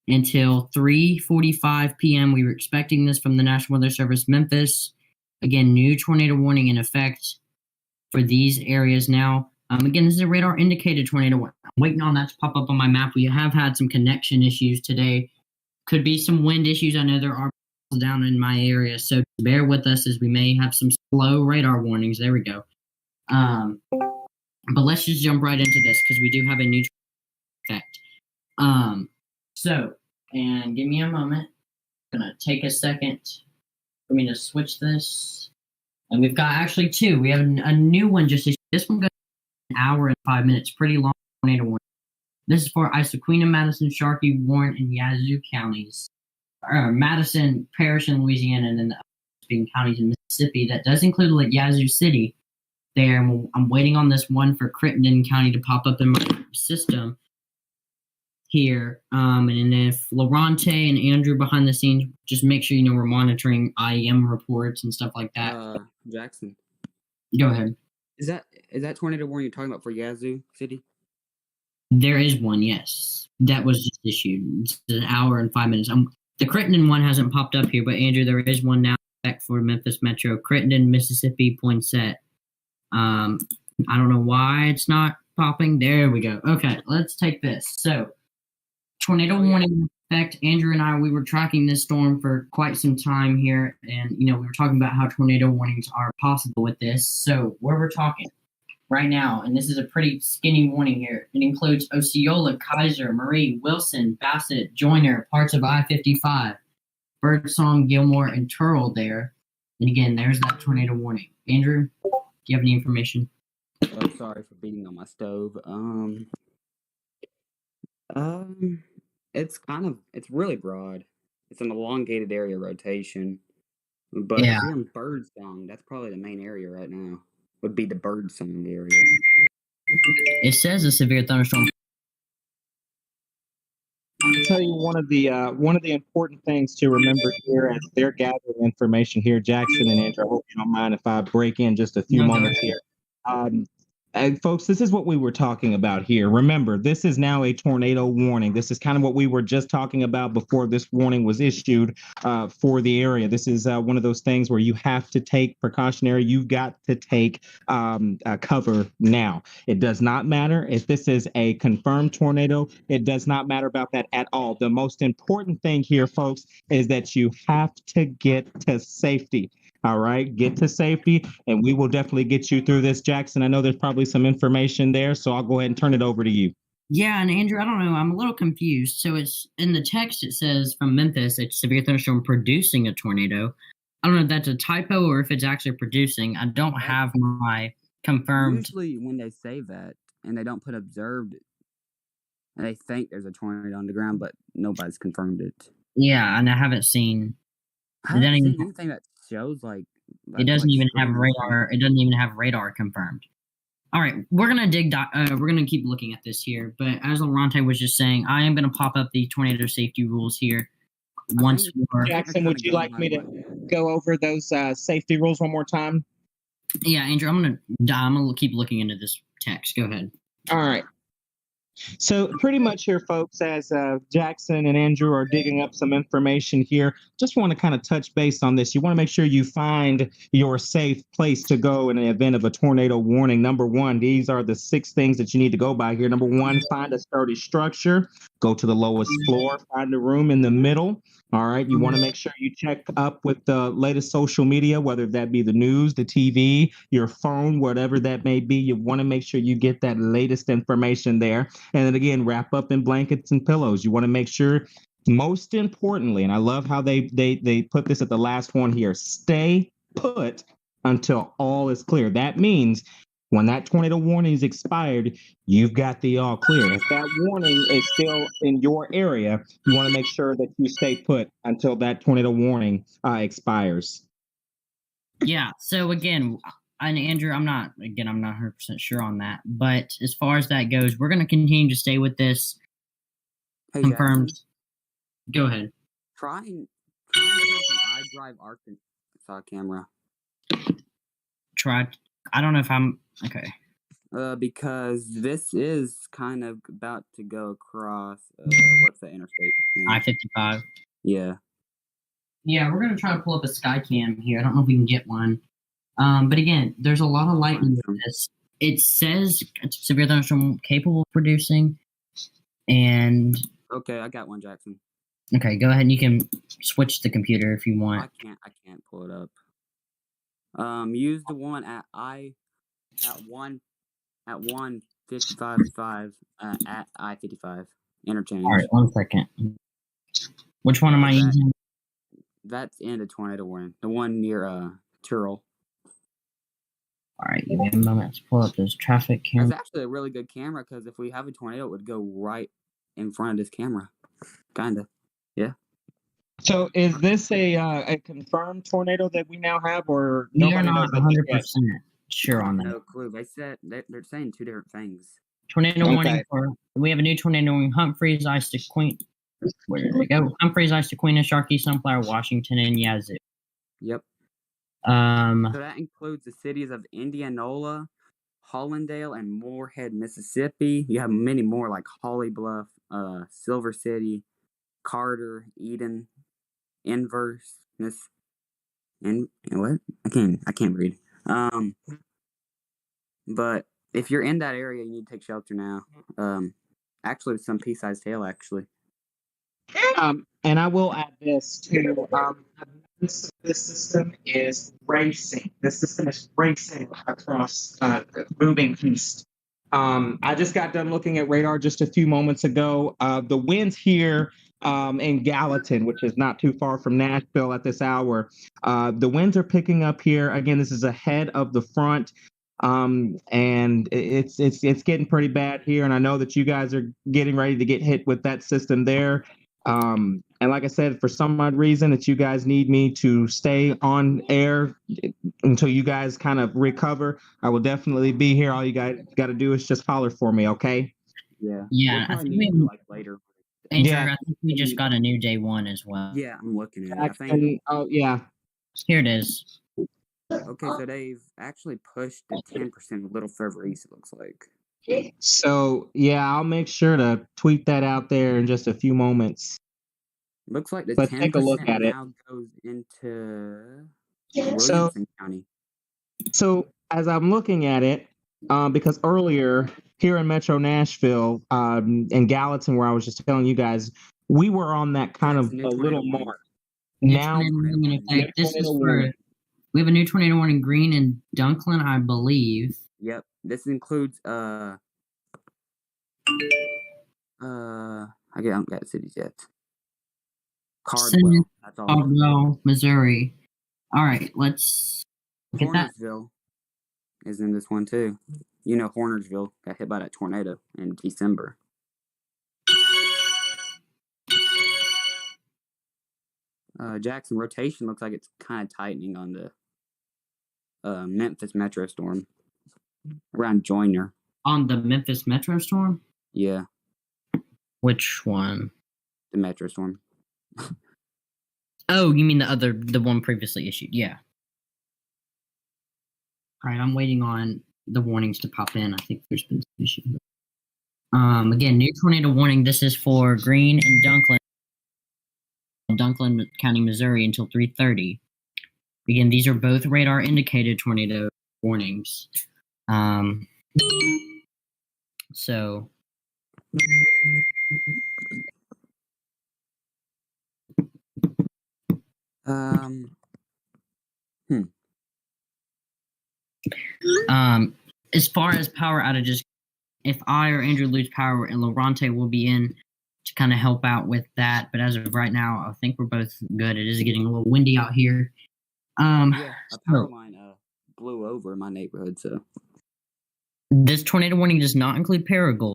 until 3:45 p.m. We were expecting this from the National Weather Service, Memphis. Again, new tornado warning in effect for these areas now. Again, this is a radar indicated tornado. I'm waiting on that to pop up on my map. We have had some connection issues today. Could be some wind issues. I know there are down in my area, so bear with us as we may have some slow radar warnings. There we go. But let's just jump right into this because we do have a new effect. And give me a moment. I'm gonna take a second for me to switch this. And we've got actually 2. We have a new one just issued. This one goes an hour and 5 minutes, pretty long tornado warning. This is for Issaquah, Madison, Sharkey, Warren, and Yazoo counties. Madison Parish in Louisiana, and then the other counties in Mississippi. That does include like Yazoo City there. I'm waiting on this one for Crittenden County to pop up in my system here. And then if Lorante and Andrew behind the scenes, just make sure you know we're monitoring IEM reports and stuff like that. Jackson. Go ahead. Is that tornado warning you're talking about for Yazoo City? There is one, yes. That was just issued. It's an hour and 5 minutes. The Crittenden one hasn't popped up here, but Andrew, there is one now back for Memphis Metro, Crittenden, Mississippi, Poinsett. I don't know why it's not popping. There we go. Okay, let's take this. So, tornado warning effect. Andrew and I, we were tracking this storm for quite some time here, and we were talking about how tornado warnings are possible with this. So, where we're talking right now, and this is a pretty skinny warning here. It includes Osceola, Kaiser, Marie, Wilson, Bassett, Joyner, parts of I-55, Birdsong, Gilmore, and Turl there. And again, there's that tornado warning. Andrew, do you have any information? Oh, sorry for beating on my stove. It's really broad. It's an elongated area rotation. But Yeah. if you're in Birdsong, that's probably the main area right now. Would be the Birdsong area. It says a severe thunderstorm. I'll tell you one of the important things to remember here as they're gathering information here, Jackson and Andrew. I hope you don't mind if I break in just a few moments here. And folks, this is what we were talking about here. Remember, this is now a tornado warning. This is kind of what we were just talking about before this warning was issued for the area. This is one of those things where you have to take precautionary. You've got to take cover now. It does not matter if this is a confirmed tornado. It does not matter about that at all. The most important thing here, folks, is that you have to get to safety. All right, get to safety, and we will definitely get you through this, Jackson. I know there's probably some information there, so I'll go ahead and turn it over to you. Yeah, and Andrew, I don't know, I'm a little confused. So it's in the text, it says from Memphis, a severe thunderstorm producing a tornado. I don't know if that's a typo or if it's actually producing. I don't have my confirmed. Usually when they say that and they don't put observed, and they think there's a tornado on the ground, but nobody's confirmed it. Yeah, and I haven't seen. I haven't seen anything that shows it doesn't even have radar. It doesn't even have radar confirmed. All right, we're gonna we're gonna keep looking at this here. But as Lorante was just saying, I am gonna pop up the tornado safety rules here once more. Jackson, would you like me to go over those safety rules one more time? Yeah, Andrew, I'm gonna keep looking into this text. Go ahead. All right. So pretty much here, folks, as Jackson and Andrew are digging up some information here, just want to kind of touch base on this. You want to make sure you find your safe place to go in the event of a tornado warning. Number one, these are the 6 things that you need to go by here. Number one, find a sturdy structure. Go to the lowest floor. Find a room in the middle. All right. You want to make sure you check up with the latest social media, whether that be the news, the TV, your phone, whatever that may be. You want to make sure you get that latest information there. And then again, wrap up in blankets and pillows. You want to make sure, most importantly, and I love how they put this at the last one here, stay put until all is clear. That means when that tornado warning is expired, you've got the all clear. If that warning is still in your area, you want to make sure that you stay put until that tornado warning expires. Yeah. So again, and Andrew, I'm not 100% sure on that. But as far as that goes, we're going to continue to stay with this. Hey, confirmed. Jackson, go ahead. Try and iDrive Arkansas camera. I don't know if I'm okay. Because this is kind of about to go across what's the interstate? I-55. Yeah. Yeah, we're gonna try to pull up a Skycam here. I don't know if we can get one. But again, there's a lot of lightning in this. It says severe thunderstorm capable of producing, and okay, I got one, Jackson. Okay, go ahead and you can switch the computer if you want. I can't pull it up. Use the one at 155 at I-55 interchange. All right, 1 second. Which one am I using? That's in the tornado warning. The one near Turl. All right, give me a moment to pull up this traffic camera. That's actually a really good camera because if we have a tornado, it would go right in front of this camera. Kinda. Yeah. So is this a confirmed tornado that we now have, or we are not 100% sure on that? No clue. They're saying 2 different things. Tornado warning we have a new tornado warning. Humphreys, Ice to Queen. Where did they go? Humphreys, Ice to Queen, Sharkey, Sunflower, Washington, and Yazoo. Yep. So that includes the cities of Indianola, Hollandale, and Moorhead, Mississippi. You have many more like Holly Bluff, Silver City, Carter, Eden, Inverse, and what? I can't read. But if you're in that area, you need to take shelter now. Actually, some pea-sized hail, actually. And I will add this too. This system is racing. This system is racing across, moving east. I just got done looking at radar just a few moments ago. The winds here in Gallatin, which is not too far from Nashville at this hour, the winds are picking up here. Again, this is ahead of the front. And it's getting pretty bad here. And I know that you guys are getting ready to get hit with that system there. And like I said, for some odd reason that you guys need me to stay on air until you guys kind of recover, I will definitely be here. All you guys got to do is just holler for me, okay? Yeah. Yeah, We'll I probably think need we, to, like, later. Andrew, Yeah. I think we just got a new day one as well. Yeah, I'm looking at it. I think. Jackson, oh yeah. Here it is. Okay, so they've actually pushed the 10% a little further east, it looks like. So yeah, I'll make sure to tweet that out there in just a few moments. Looks like the But 10% take a look at it. now goes into So Williamson County. So as I'm looking at it, because earlier here in Metro Nashville, in Gallatin, where I was just telling you guys, we were on that kind of That's a new a little tornado warning. mark. New Now, tornado warning in new effect. This is tornado for, warning. we have a new tornado warning green in Dunklin, I believe. Yep, this includes I haven't got the cities yet. Cardwell, that's all. Caldwell, Missouri. All right, let's look at that. Hornersville is in this one too. You know, Hornersville got hit by that tornado in December. Jackson rotation looks like it's kind of tightening on the Memphis Metro Storm around Joyner. On the Memphis Metro Storm? Yeah, Which one? the Metro Storm. Oh, you mean the one previously issued? Yeah. All right, I'm waiting on the warnings to pop in. I think there's been some issues. Again, new tornado warning. This is for Green and Dunklin County, Missouri, until 3:30. Again, these are both radar indicated tornado warnings. So. As far as power outages, if I or Andrew lose power, and Laurente will be in to kind of help out with that. But as of right now, I think we're both good. It is getting a little windy out here. Yeah, a power line blew over in my neighborhood. So this tornado warning does not include Paragould.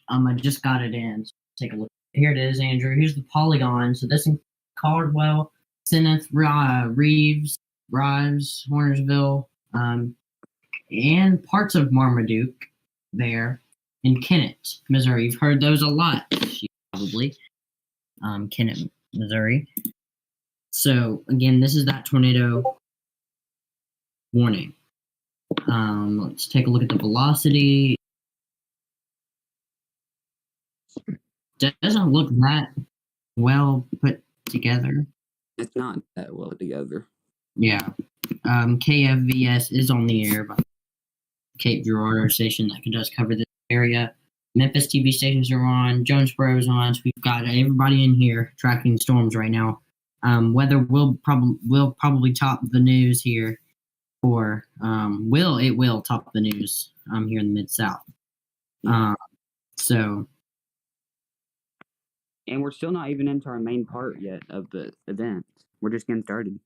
I just got it in. So take a look. Here it is, Andrew. Here's the polygon. So this in Caldwell, Seneth, Reeves, Hornersville, and parts of Marmaduke there in Kennett, Missouri. You've heard those a lot, probably. Kennett, Missouri. So again, this is that tornado warning. Let's take a look at the velocity. Doesn't look that well put together. it's not that well together. Yeah. KVWX is on the air by Cape Girardeau station that does cover this area. Memphis TV stations are on. Jonesboro is on. So we've got everybody in here tracking storms right now. Weather will probably top the news here, or will top the news here in the Mid-South. So. And we're still not even into our main part yet of the event. We're just getting started.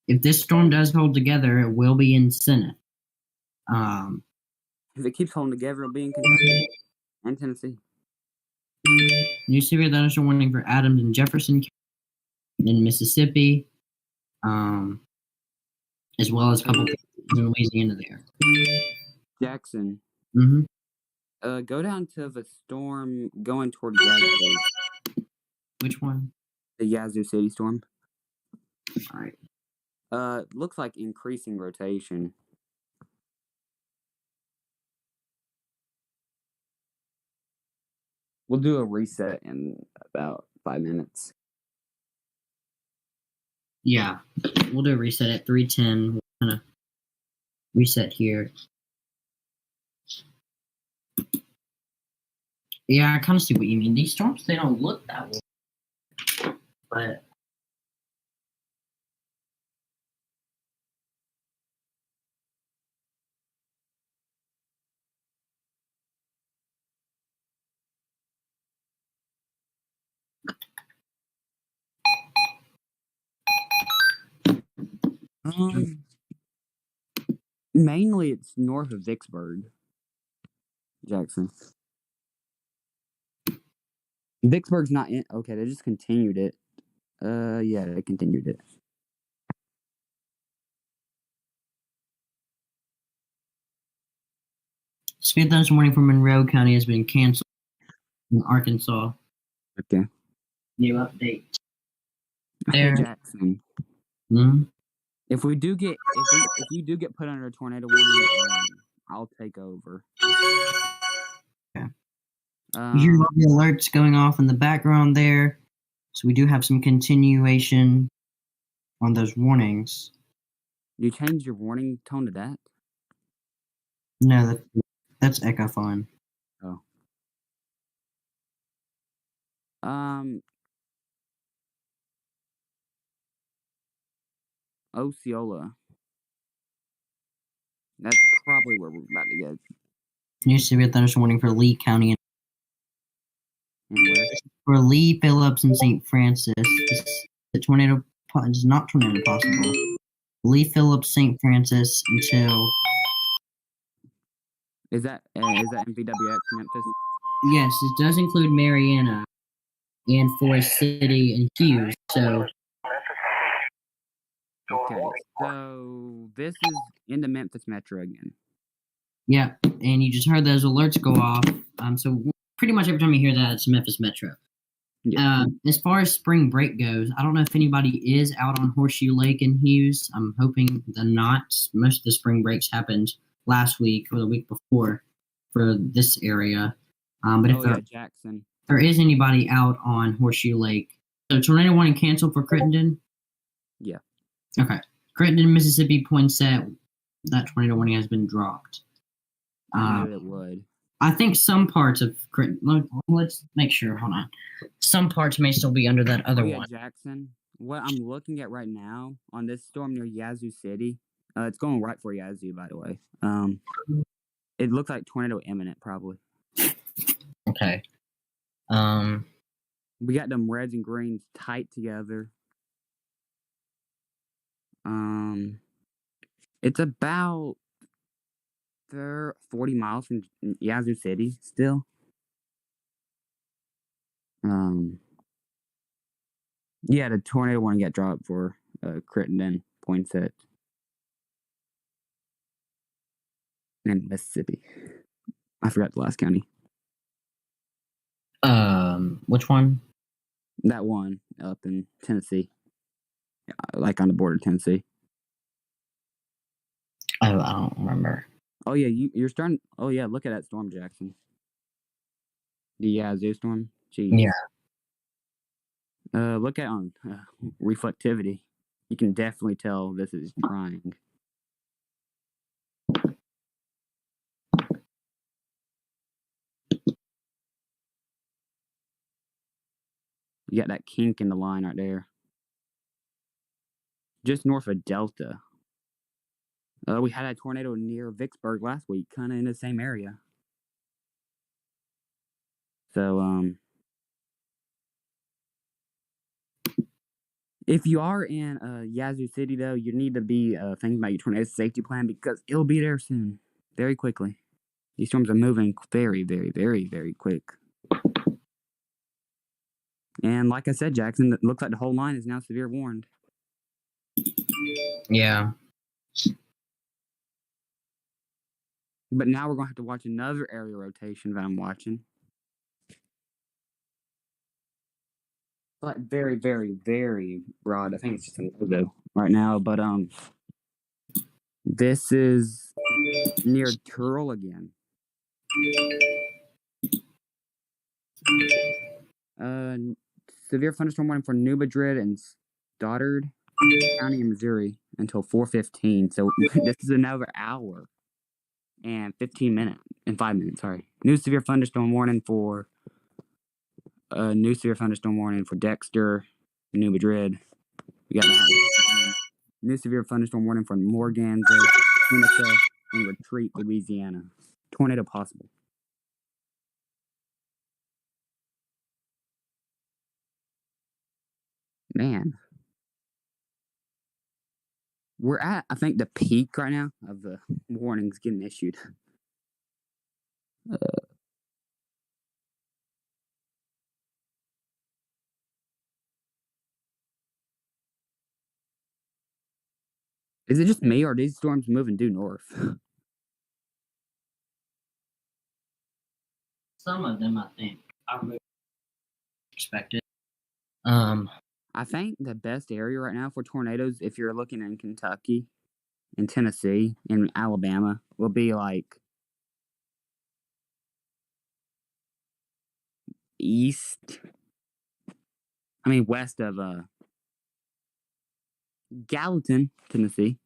If this storm does hold together, it will be in Senate. If it keeps holding together, it'll be in Kentucky and Tennessee. New severe thunderstorm warning for Adams and Jefferson County in Mississippi, as well as a couple in Louisiana there. Jackson. Mm-hmm. Go down to the storm going toward Yazoo. Which one? The Yazoo City storm. All right. Looks like increasing rotation. We'll do a reset in about 5 minutes. Yeah, we'll do a reset at 3:10. We'll kind of reset here. Yeah, I kind of see what you mean. These storms, they don't look that way. But Mainly it's north of Vicksburg, Jackson. Vicksburg's not in. Okay, they just continued it. Yeah, they continued it. Speed thunderstorm warning for Monroe County has been canceled in Arkansas. Okay. New update. Hey, There. Jackson. Mm-hmm. If you do get put under a tornado warning, I'll take over. Okay. You hear all the alerts going off in the background there, so we do have some continuation on those warnings. You changed your warning tone to that? No, that's Echophone. Oh. Osceola. That's probably where we're about to get. New severe thunderstorm warning for Lee County And where? for Lee, Phillips, and St. Francis. The tornado is not tornado possible. Lee, Phillips, St. Francis until. Is that KVWX Memphis? Yes, it does include Mariana and Forest City and Hughes. So. Okay, so this is into Memphis Metro again. Yeah, and you just heard those alerts go off. So pretty much every time you hear that, it's Memphis Metro. Yeah. As far as spring break goes, I don't know if anybody is out on Horseshoe Lake in Hughes. I'm hoping they're not. Most of the spring breaks happened last week or the week before for this area. But if Jackson. there is anybody out on Horseshoe Lake, so tornado warning canceled for Crittenden? Yeah. Okay. Crittenden, Mississippi, Poinsett, that tornado warning has been dropped. I knew it would. I think some parts of Crittenden, let's make sure, hold on. Some parts may still be under that other one. Jackson. What I'm looking at right now on this storm near Yazoo City, it's going right for Yazoo, by the way. It looks like tornado imminent, probably. Okay. We got them reds and greens tight together. It's about 40 miles from Yazoo City still. Yeah, the tornado warning got dropped for Crittenden, Poinsett, and Mississippi. I forgot the last county. Which one? That one up in Tennessee, like on the border of Tennessee. Oh, I don't remember. Oh yeah, you're starting. Oh yeah, look at that storm, Jackson. The Yazoo storm. Jeez. Yeah. Look at on reflectivity. You can definitely tell this is trying. You got that kink in the line right there. Just north of Delta. We had a tornado near Vicksburg last week, kind of in the same area. So, if you are in Yazoo City, though, you need to be thinking about your tornado safety plan because it'll be there soon, very quickly. These storms are moving very, very, very, very quick. And like I said, Jackson, it looks like the whole line is now severe warned. Yeah. But now we're going to have to watch another area rotation that I'm watching. But very, very, very broad. I think it's just a logo right now. But this is near Turl again. Severe thunderstorm warning for New Madrid and Stoddard County in Missouri until 4:15. So this is another hour and 5 minutes. Sorry. New severe thunderstorm warning for new severe thunderstorm warning for Dexter, New Madrid. We got that. New severe thunderstorm warning for Morganza, Seneca, and Retreat, Louisiana. Tornado possible. Man. We're at, I think, the peak right now of the warnings getting issued. Is it just me, or are these storms moving due north? Some of them, I think, are moving expected. I think the best area right now for tornadoes, if you're looking in Kentucky, in Tennessee, in Alabama, will be like west of Gallatin, Tennessee,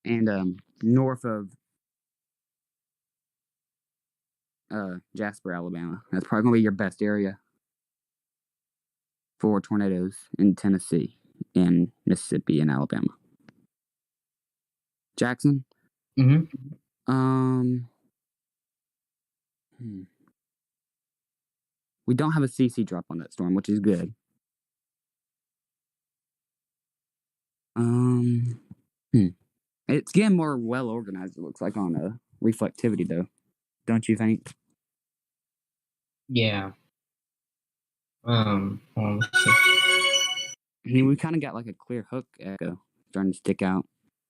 and north of Jasper, Alabama. That's probably gonna be your best area for tornadoes in Tennessee, in Mississippi, and Alabama. Jackson. We don't have a CC drop on that storm, which is good. It's getting more well organized, it looks like, on reflectivity, though. Don't you think? Yeah. We kind of got like a clear hook echo starting to stick out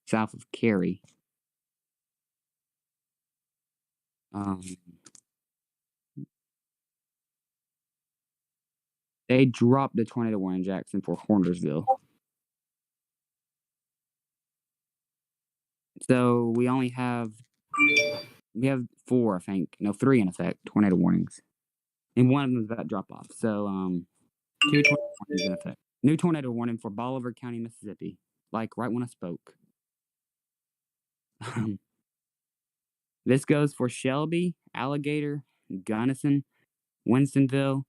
south of Cary. They dropped the tornado warning, Jackson, for Hornersville. So we only have four, I think. No, three in effect, tornado warnings. And one of them is about drop off. So 2 tornado warnings in effect. New tornado warning for Bolivar County, Mississippi. Like right when I spoke. This goes for Shelby, Alligator, Gunnison, Winstonville,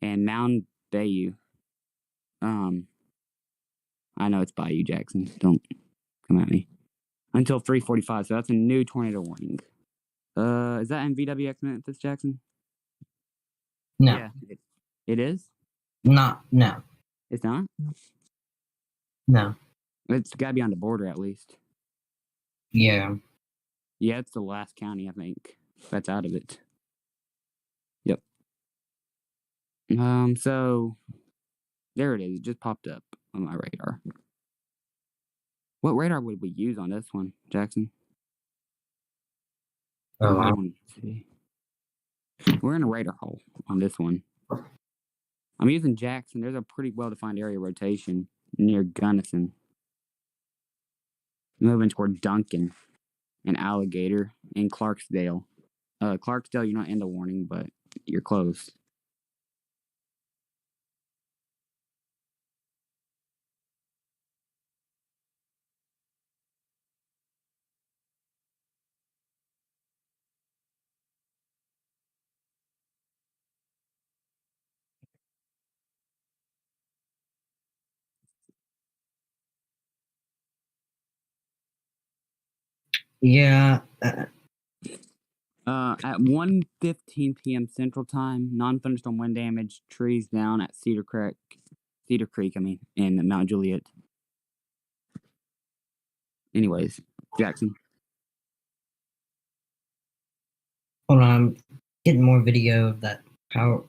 and Mound Bayou. I know it's Bayou, Jackson. Don't come at me. Until 3:45, so that's a new tornado warning. Is that in VWX Memphis, Jackson? No. Yeah. It is? No. It's not? No. It's got to be on the border at least. Yeah. Yeah, it's the last county, I think, that's out of it. Yep. So there it is. It just popped up on my radar. What radar would we use on this one, Jackson? Let's see. We're in a radar hole on this one. I'm using Jackson. There's a pretty well-defined area rotation near Gunnison. Moving toward Duncan and Alligator and Clarksdale. Clarksdale, you're not in the warning, but you're close. Yeah. At 1:15 p.m. Central Time, non-thunderstorm wind damage, trees down at Cedar Creek, in Mount Juliet. Anyways, Jackson. Hold on, I'm getting more video of that power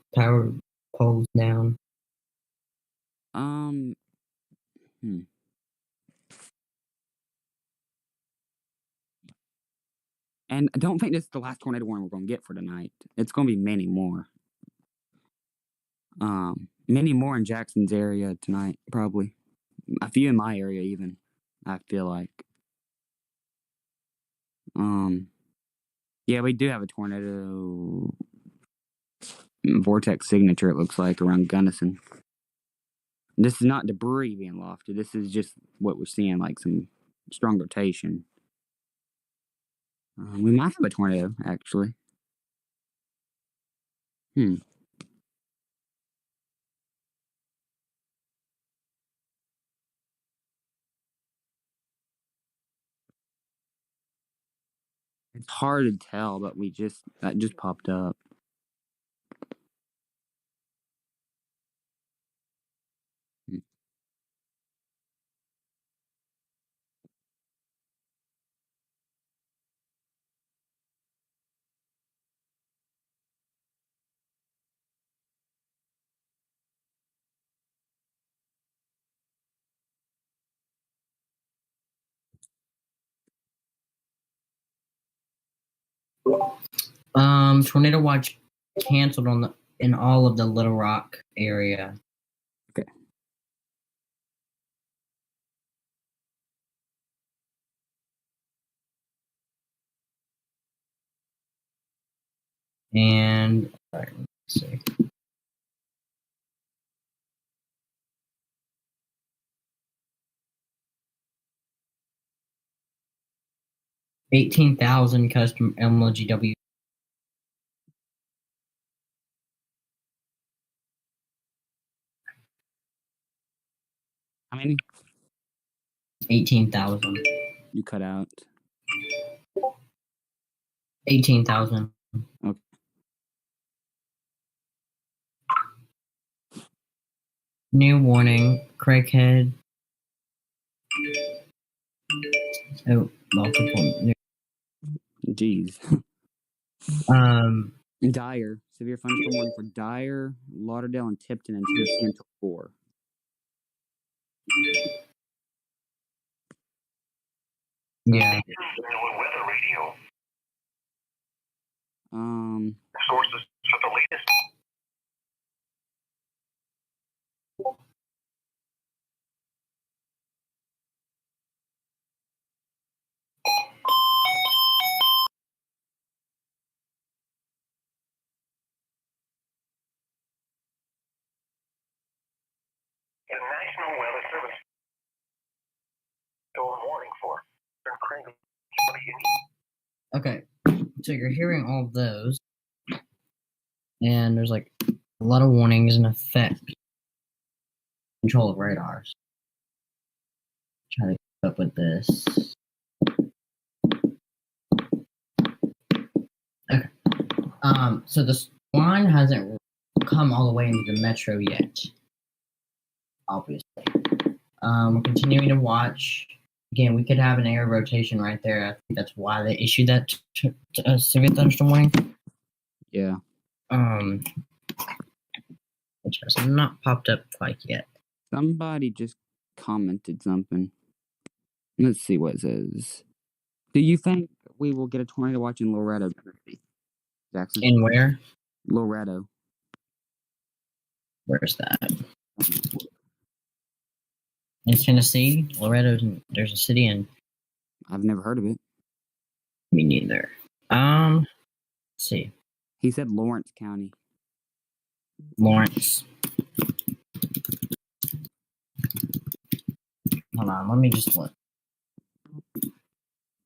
poles down. And I don't think this is the last tornado warning we're going to get for tonight. It's going to be many more. Many more in Jackson's area tonight, probably. A few in my area, even, I feel like. Yeah, we do have a tornado vortex signature, it looks like, around Gunnison. This is not debris being lofted. This is just what we're seeing, like some strong rotation. We might have a tornado, actually. It's hard to tell, but that just popped up. Tornado watch canceled in all of the Little Rock area. Okay. And all right, let's see. $18,000 custom MLGW. How many? 18,000. You cut out. 18,000. Okay. New warning, Craighead. Oh, multiple. Jeez. Um, Dyer. Severe thunderstorm warning for Dyer, Lauderdale, and Tipton in Tennessee until 4. yeah. Weather radio. Sources for the latest. The National Weather Service. Storm warning for Craig. Okay, so you're hearing all of those, and there's like a lot of warnings in effect. Control of radars. Try to keep up with this. Okay. So the line hasn't come all the way into the metro yet. Obviously. We're continuing to watch. Again, we could have an air rotation right there. I think that's why they issued that severe thunderstorm warning. Yeah. Which has not popped up quite yet. Somebody just commented something. Let's see what it says. Do you think we will get a tornado watch in Laredo, Jackson? In where? Laredo. Where's that? In Tennessee? Laredo, there's a city in. I've never heard of it. Me neither. Let's see. He said Lawrence County. Lawrence. Hold on, let me just look.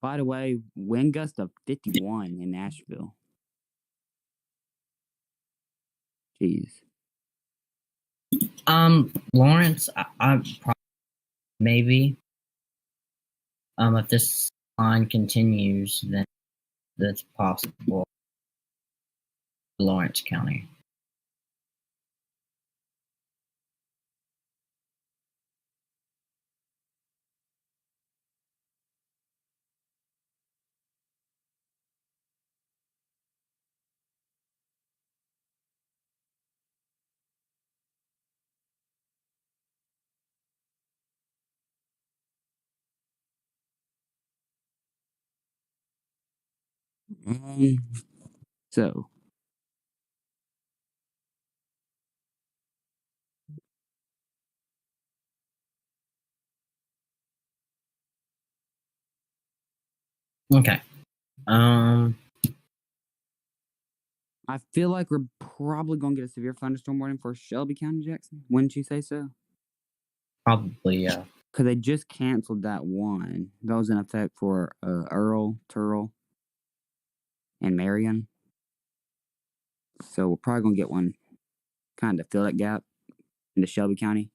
By the way, wind gust of 51 in Nashville. Jeez. Lawrence, I probably, maybe. If this line continues, then that's possible. Lawrence County. So. Okay. I feel like we're probably going to get a severe thunderstorm warning for Shelby County, Jackson. Wouldn't you say so? Probably, yeah. Because they just canceled that one. That was in effect for Earl, Turl, and Marion. So we're probably gonna get one kind of fill that gap into Shelby County.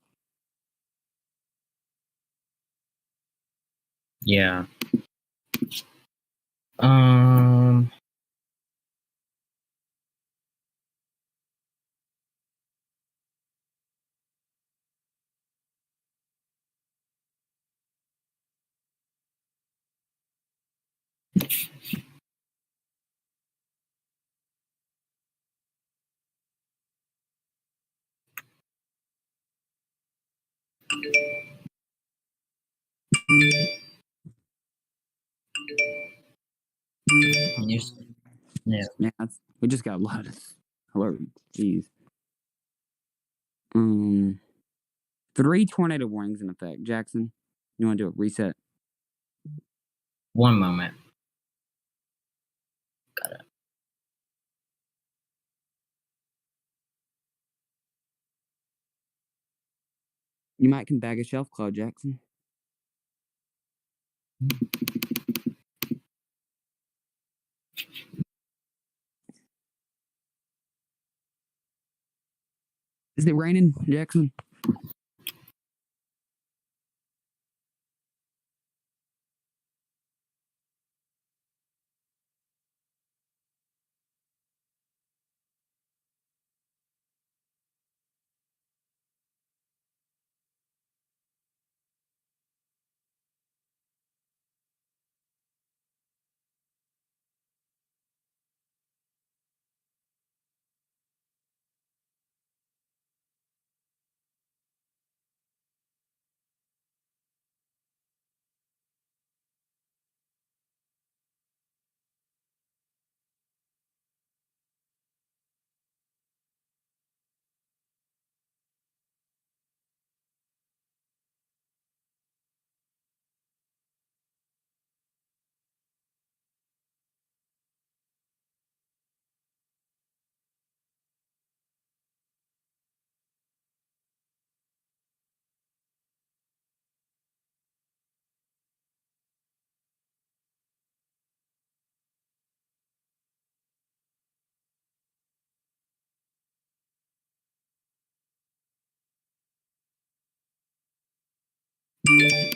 Yeah. Yeah. Yeah, we just got a lot of alert. Jeez. 3 tornado warnings in effect. Jackson, you want to do a reset? One moment. Got it. You might can bag a shelf claw, Jackson. Is it raining, Jackson?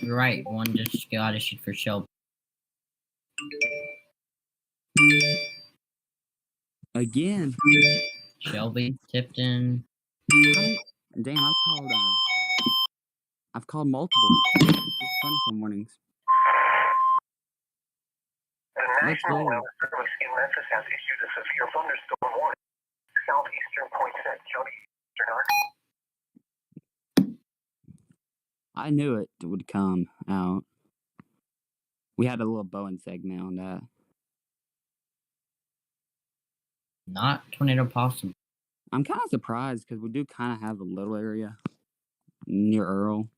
You're right. One just got issued for Shelby. Again. Shelby, Tipton. Damn, I've called multiple thunderstorm warnings. The National Weather Service in Memphis has issued a severe thunderstorm warning. Southeastern Poinsett County, Eastern Arkansas. I knew it would come out. We had a little Bowen segment on that. Not tornado possible. I'm kind of surprised because we do kind of have a little area near Earl.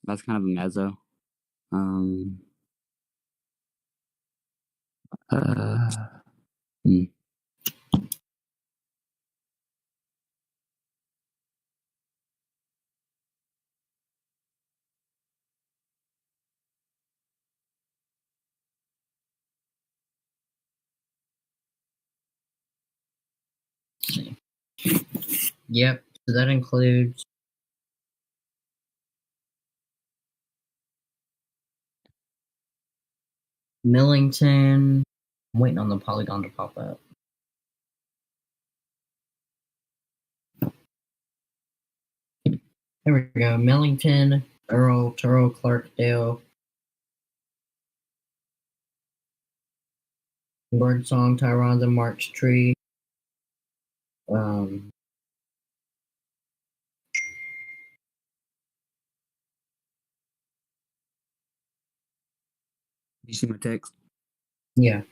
That's kind of a mezzo. Hmm. See. Yep. So that includes Millington. I'm waiting on the polygon to pop up. There we go. Millington, Earl, Turl, Clarkdale, Birdsong, Tyrone, the March Tree. You see my text? Yeah.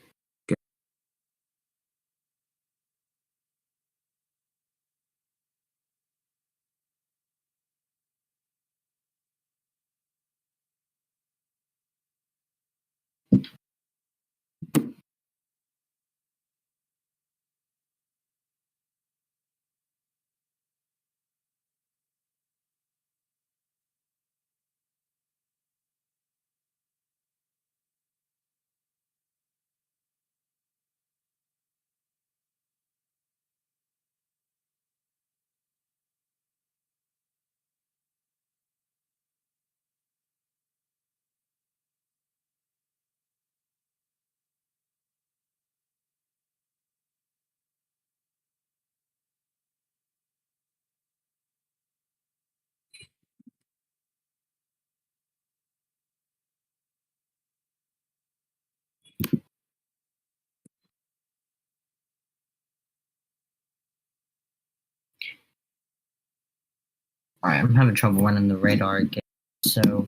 Alright, I'm having trouble running the radar again, so...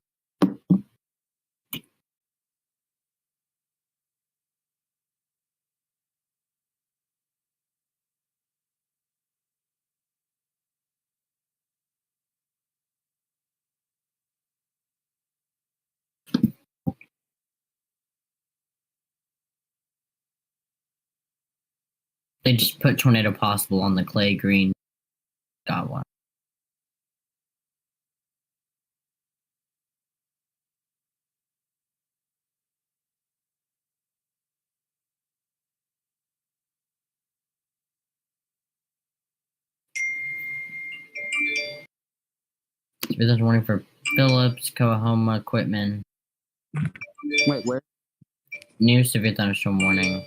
They just put tornado possible on the clay green. Got one. This warning for Phillips, Coahoma, Quitman. Wait, where? New severe thunderstorm warning.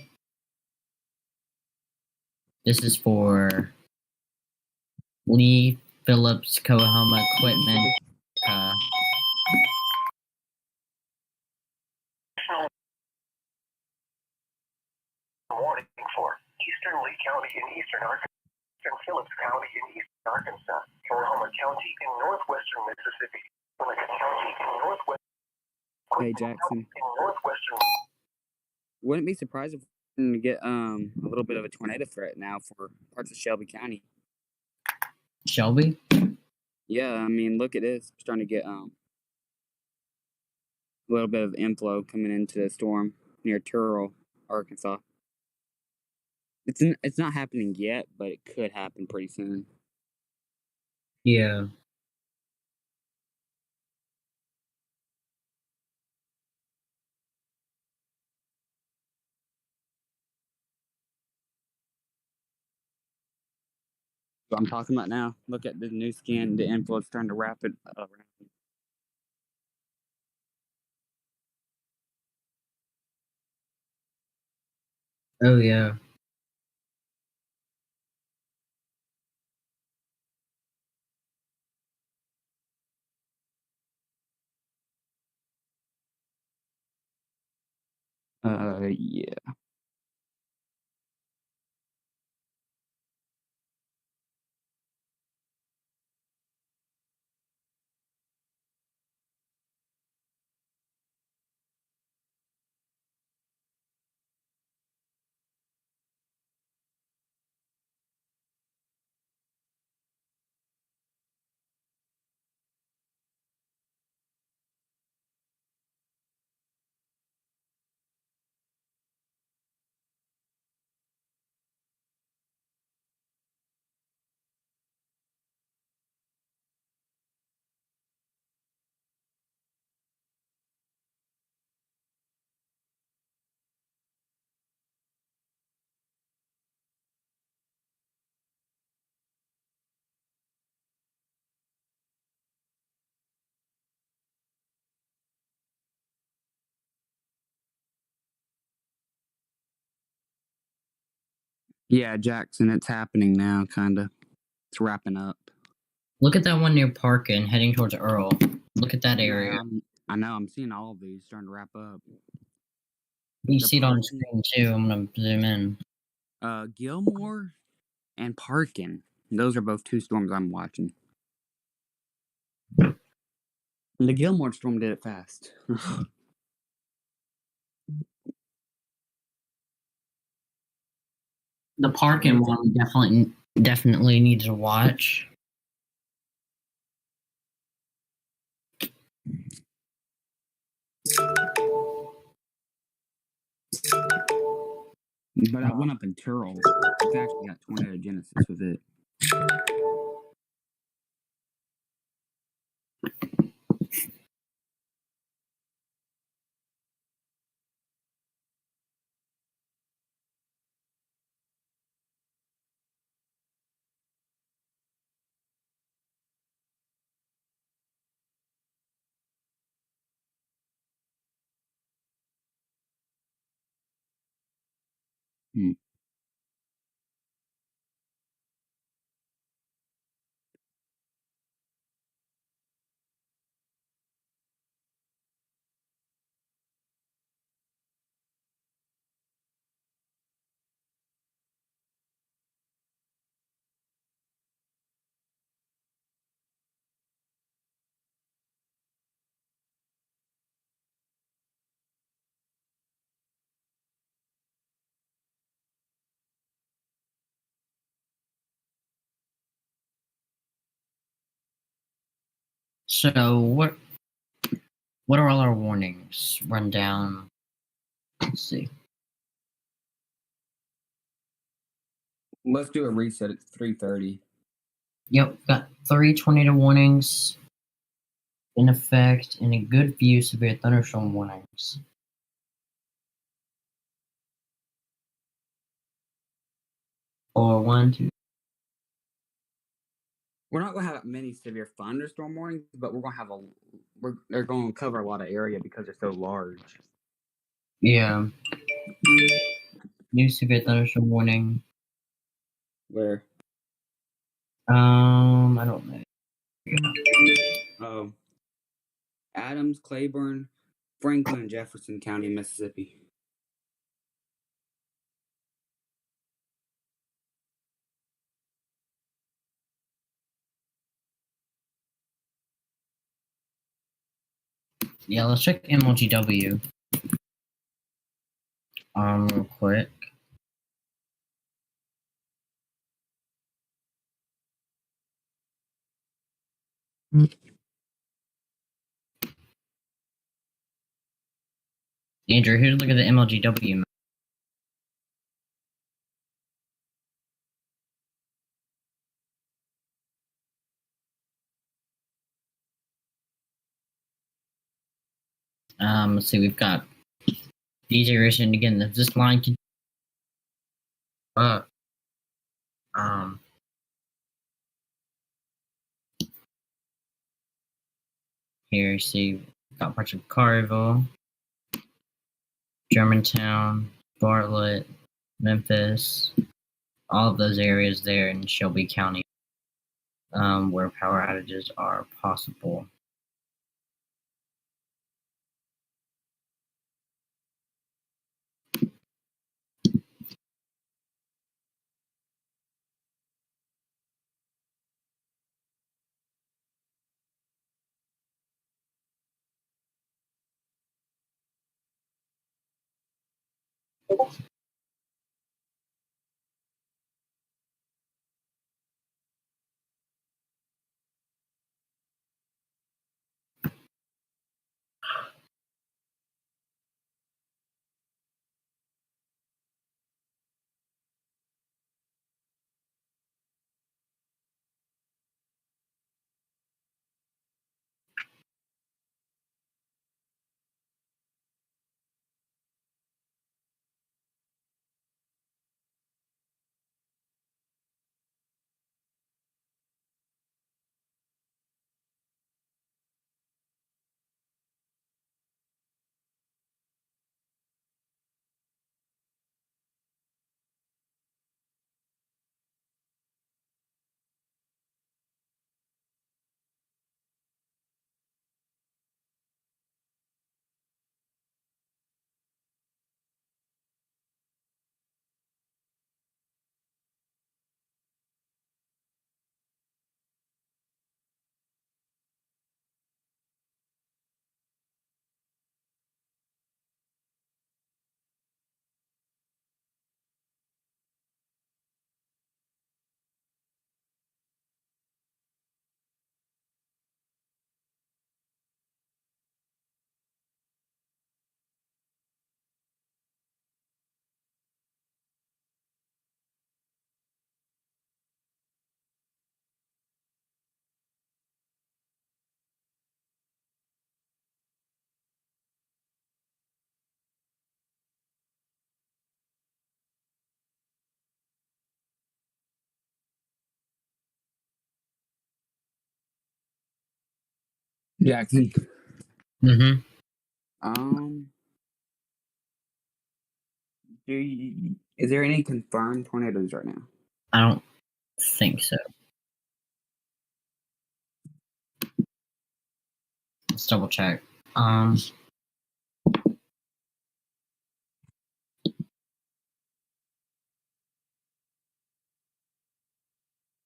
This is for Lee, Phillips, Coahoma, Quitman. Warning for eastern Lee County in eastern Arkansas, eastern Phillips County in eastern Arkansas, Oklahoma County in northwestern Mississippi, Lincoln County in northwest. Hey, Jackson. In northwestern. Wouldn't be surprised if we get a little bit of a tornado threat now for parts of Shelby County. Shelby? Yeah, I mean, look at this. We're starting to get a little bit of inflow coming into the storm near Turl, Arkansas. It's not happening yet, but it could happen pretty soon. Yeah. What I'm talking about now. Look at the new scan. The inflow is starting to wrap it around. Oh, yeah. Yeah. Yeah, Jackson, it's happening now, kind of. It's wrapping up. Look at that one near Parkin, heading towards Earl. Look at that area. Yeah, I know. I'm seeing all of these starting to wrap up. You see it on screen, too. I'm going to zoom in. Gilmore and Parkin. Those are both two storms I'm watching. The Gilmore storm did it fast. The Parkin one definitely needs to watch. But I went up in Turl. It's actually got tornado genesis with it. So what are all our warnings? Run down. Let's see. Let's do a reset. It's 3:30. Yep, got 3 tornado warnings in effect and a good few severe thunderstorm warnings. Or 1, 2. We're not going to have many severe thunderstorm warnings, but we're going to have they're going to cover a lot of area because they're so large. Yeah. New severe thunderstorm warning. Where? I don't know. Oh. Adams, Claiborne, Franklin, and Jefferson County, Mississippi. Yeah, let's check MLGW. Real quick. Andrew, here's a look at the MLGW map. Let's see, we've got these areas, and again, this line can here you see we've got parts of Carville, Germantown, Bartlett, Memphis, all of those areas there in Shelby County, where power outages are possible. Jackson. Mm-hmm. Is there any confirmed tornadoes right now? I don't think so. Let's double check. It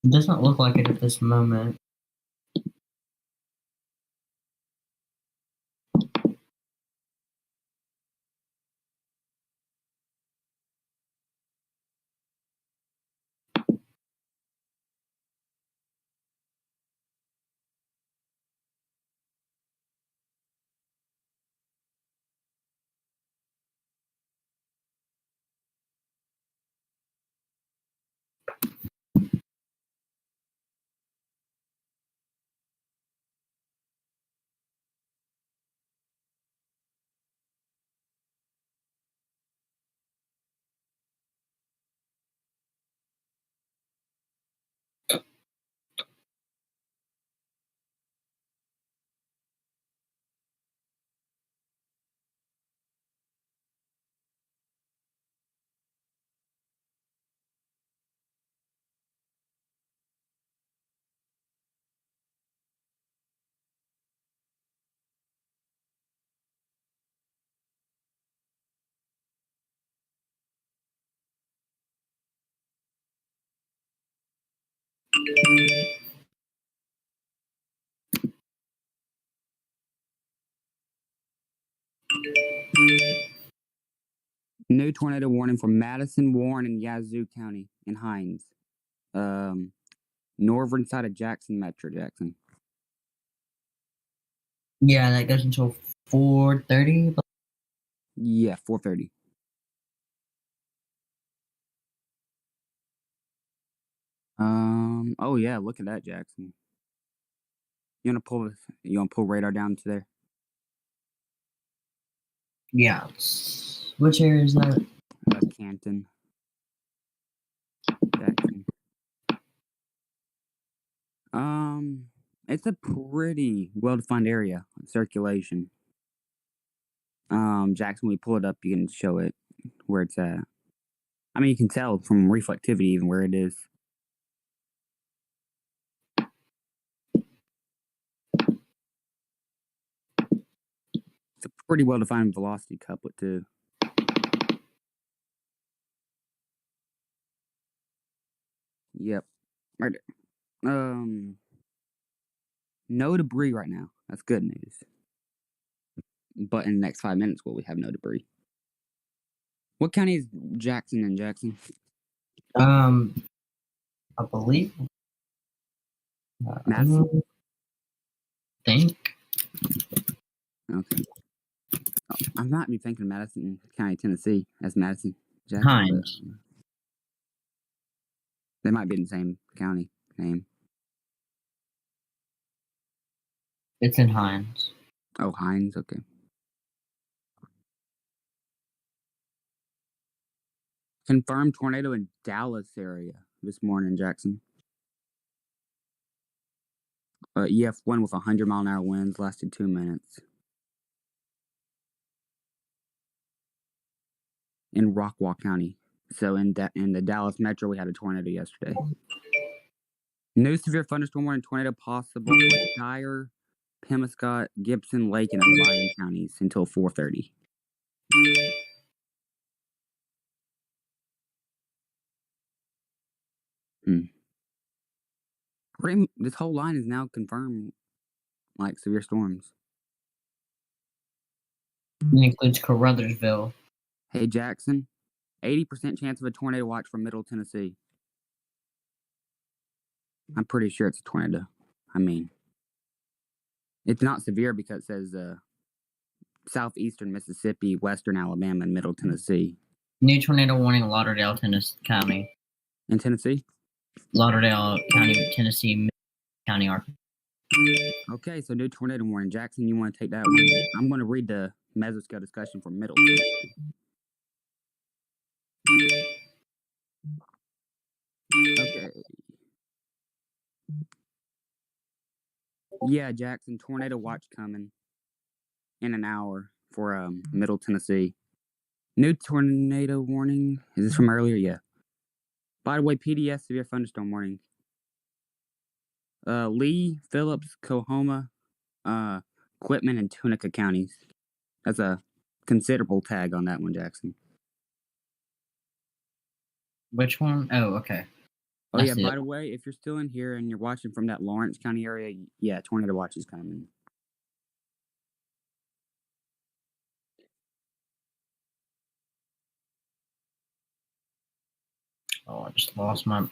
doesn't look like it at this moment. New tornado warning for Madison, Warren, and Yazoo County in Hines. Northern side of Jackson Metro, Jackson. Yeah, that goes until 4:30. Yeah, 4:30. Oh yeah, look at that, Jackson. You wanna pull radar down to there? Yeah. Which area is that? Canton. Jackson. It's a pretty well-defined area of circulation. Jackson, when we pull it up, you can show it where it's at. I mean, you can tell from reflectivity even where it is. It's a pretty well-defined velocity couplet too. Yep. Right there. No debris right now. That's good news. But in the next 5 minutes, will we have no debris? What county is Jackson in, Jackson? I believe. Madison? Think. Okay. Oh, I might be thinking Madison County, Tennessee, as Madison, Jackson. Hines. But, they might be in the same county name. It's in Hines. Oh, Hines. Okay. Confirmed tornado in Dallas area this morning, Jackson. EF1 with 100-mile-an-hour winds lasted 2 minutes. In Rockwall County. So in the Dallas metro, we had a tornado yesterday. New severe thunderstorm warning tornado possible for Dyer, Pemiscot, Gibson, Lake, and O'Brien counties until 4:30. This whole line is now confirmed, like severe storms. It includes Caruthersville. Hey Jackson, 80% chance of a tornado watch from Middle Tennessee. I'm pretty sure it's a tornado. I mean, it's not severe because it says southeastern Mississippi, western Alabama, and Middle Tennessee. New tornado warning, Lauderdale, Tennessee County. In Tennessee? Lauderdale County, Tennessee, County, Arkansas. Okay, so new tornado warning. Jackson, you want to take that one? I'm going to read the mesoscale discussion for Middle Tennessee. Okay. Yeah, Jackson, tornado watch coming in an hour for Middle Tennessee. New tornado warning. Is this from earlier? Yeah. By the way, PDS severe thunderstorm warning. Lee, Phillips, Coahoma, Quitman, and Tunica counties. That's a considerable tag on that one, Jackson. Which one? Oh, okay. Oh, yeah, by the way, if you're still in here and you're watching from that Lawrence County area, yeah, tornado watch is coming. Oh, I just lost my...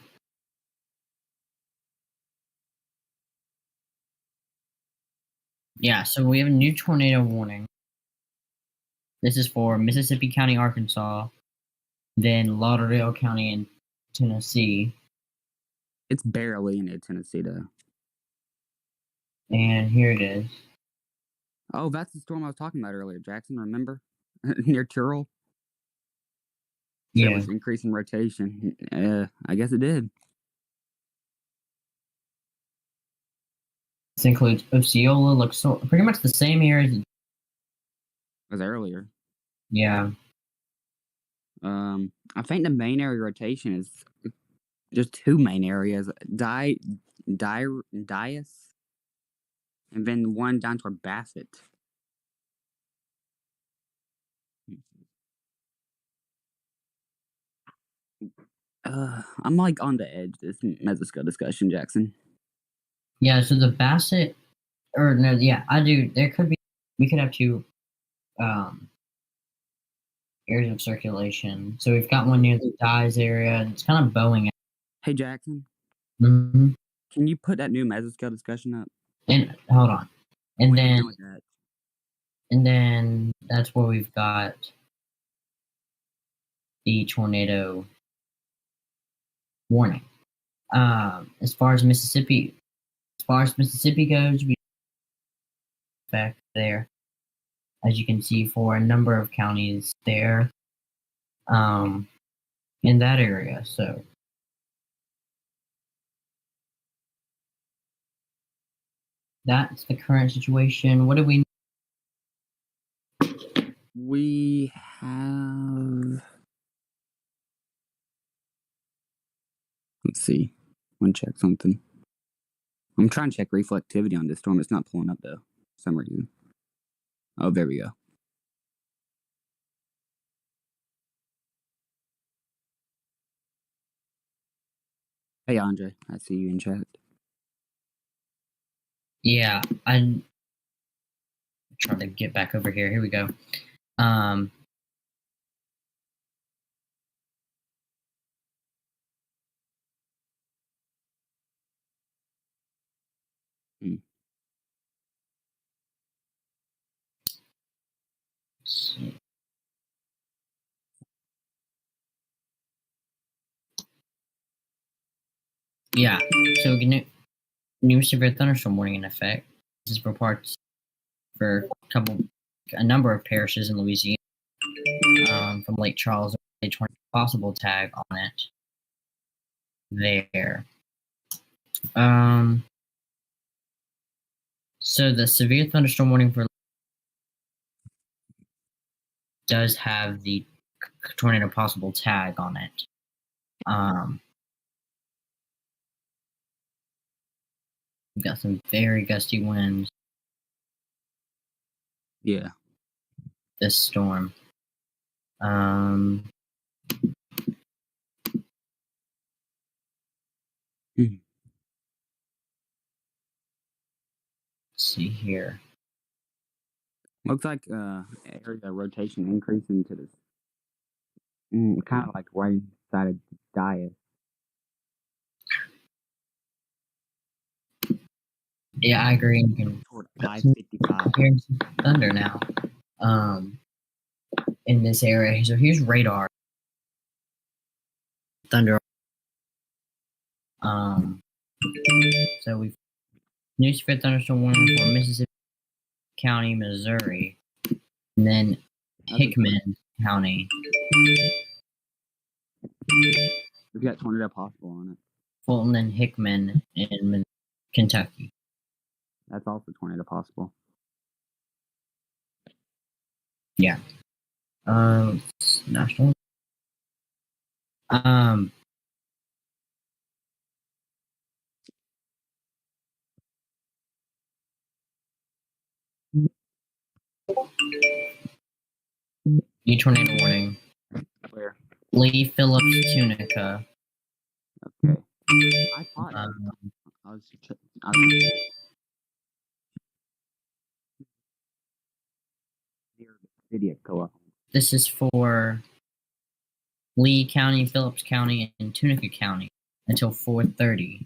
Yeah, so we have a new tornado warning. This is for Mississippi County, Arkansas, then Lauderdale County in Tennessee. It's barely in Tennessee, though. And here it is. Oh, that's the storm I was talking about earlier, Jackson, remember? Near Turrell? Yeah. It was increasing rotation. I guess it did. This includes Osceola, Luxor, pretty much the same areas as earlier. Yeah. I think the main area rotation is just two main areas, Dias, and then one down toward Bassett. I'm like on the edge this mesoscale discussion, Jackson. Yeah, so the Bassett, or no, yeah, I do. There could be, we could have two areas of circulation. So we've got one near the Dyes area, and it's kind of bowing. Hey, Jackson, Mm-hmm. can you put that new mesoscale discussion up? And hold on, and What are you then doing with that? and then that's where we've got the tornado warning. As far as Mississippi goes, we back there, as you can see, for a number of counties there, in that area. So that's the current situation. What do we? We have. Let's see. I'm gonna check something. I'm trying to check reflectivity on this storm. It's not pulling up though, for some reason. Oh, there we go. Hey, Andre, I see you in chat. Yeah, I'm trying to get back over here. Here we go. Let's see. Yeah, so new severe thunderstorm warning in effect. This is for a number of parishes in Louisiana, from Lake Charles, a possible tag on it there. So the severe thunderstorm warning for does have the tornado possible tag on it. We've got some very gusty winds. Yeah. This storm. Let's see here. Looks like area rotation increasing to this. Kind of like right side of Dias. Yeah, I agree. You can Toward I-55. hear some thunder now. In this area. So here's radar. Thunder. So we've new severe thunderstorm warning for Mississippi County, Missouri, and then Hickman County. We've got tornado possible on it. Fulton and Hickman in Kentucky. That's also tornado possible. Yeah. National. New tornado warning. Where? Lee Phillips, Tunica. Okay. I thought I was near the city of Coa. This is for Lee County, Phillips County, and Tunica County until 4:30.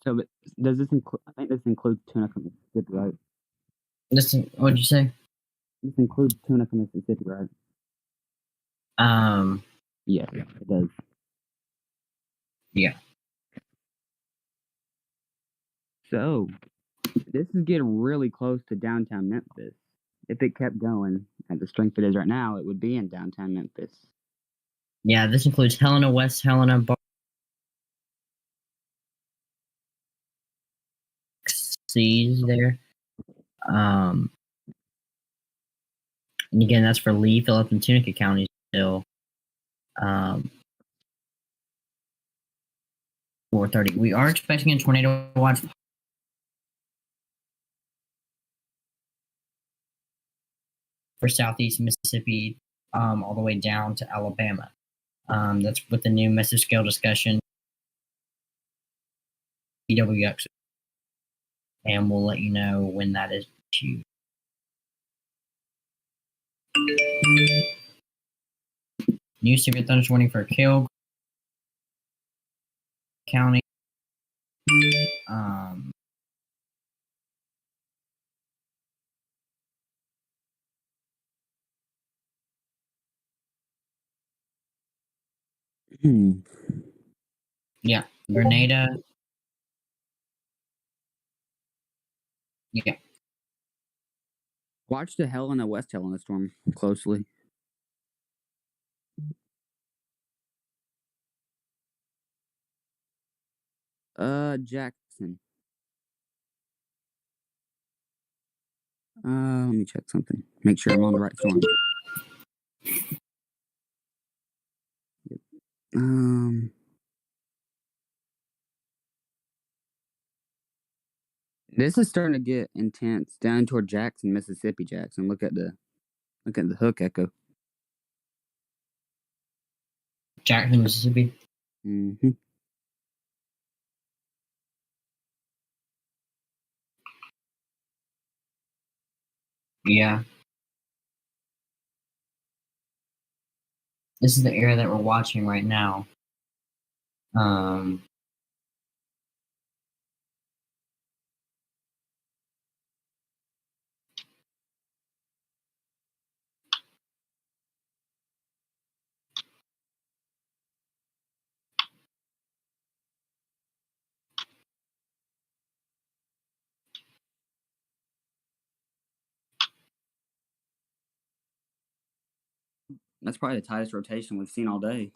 So, but does this include? I think this includes Tunica, Mississippi, right? Listen, what'd you say? This includes Tunica, Mississippi, right? Yeah, it does. Yeah. So, this is getting really close to downtown Memphis. If it kept going at the strength it is right now, it would be in downtown Memphis. Yeah, this includes Helena, West Helena, Seas there. And again, that's for Lee, Phillips, and Tunica counties still. 4:30. We are expecting a tornado watch for southeast Mississippi, all the way down to Alabama. That's with the new massive scale discussion. KVWX, and we'll let you know when that is issued. New severe thunderstorm warning for Kill County. Yeah, Grenada. Yeah. Watch the Helena West Helena storm closely. Jackson. Let me check something. Make sure I'm on the right storm. This is starting to get intense down toward Jackson, Mississippi. Jackson, look at the hook echo. Jackson, Mississippi. Mm-hmm. Yeah. This is the area that we're watching right now. That's probably the tightest rotation we've seen all day.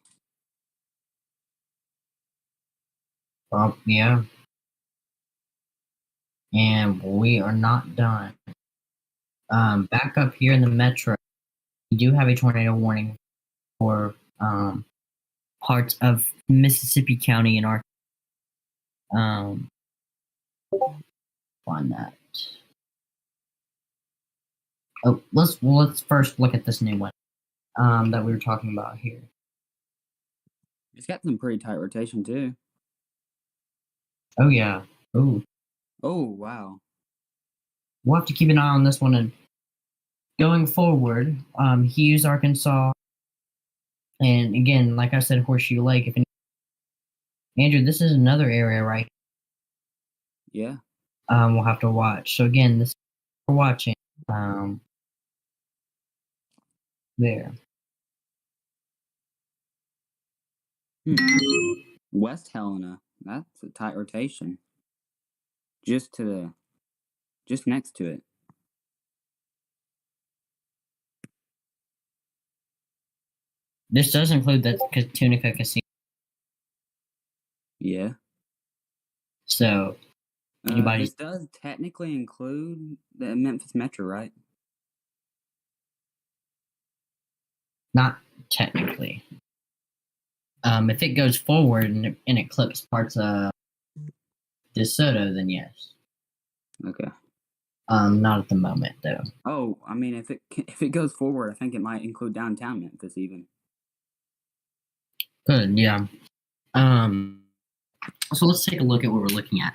Yeah. And we are not done. Back up here in the metro, we do have a tornado warning for parts of Mississippi County in our find that. Oh, let's first look at this new one that we were talking about here. It's got some pretty tight rotation too. Oh yeah. Ooh. Oh wow. We'll have to keep an eye on this one. And going forward, Hughes, Arkansas, and again, like I said, Horseshoe Lake. Andrew, this is another area, right? Yeah. We'll have to watch. So again, this we're watching. There. West Helena. That's a tight rotation. Just next to it. This does include the Tunica Casino. Yeah. So, anybody? This does technically include the Memphis Metro, right? Not technically. If it goes forward and it clips parts of DeSoto, then yes. Okay. Not at the moment though. Oh, I mean, if it goes forward, I think it might include downtown Memphis even. Good, yeah. So let's take a look at what we're looking at.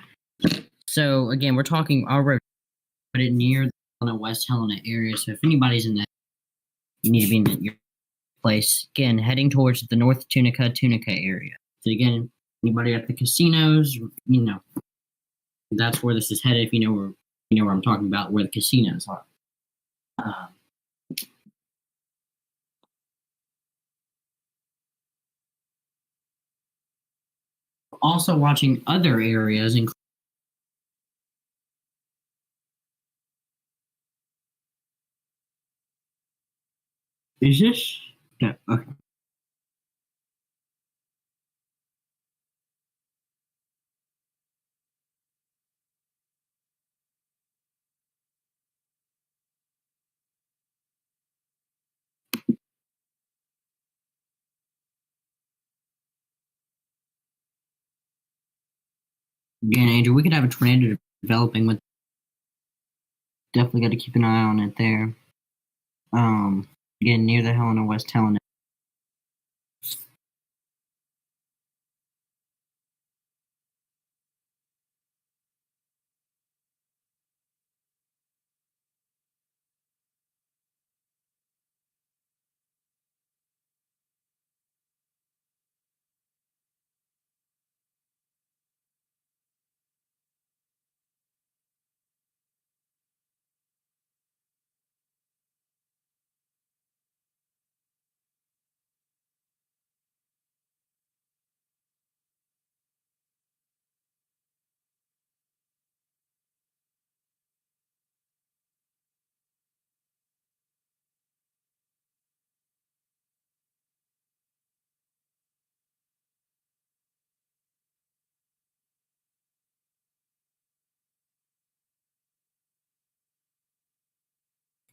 So again, we're talking our road, put it near the West Helena area. So if anybody's in that, you need to be in your place. Again, heading towards the North Tunica area. So again, anybody at the casinos, that's where this is headed. If you know where I'm talking about, where the casinos are. Also watching other areas, including is this? Yeah, okay. Again, Andrew, we could have a tornado developing with. Definitely got to keep an eye on it there. Again, near the Helena, West Helena.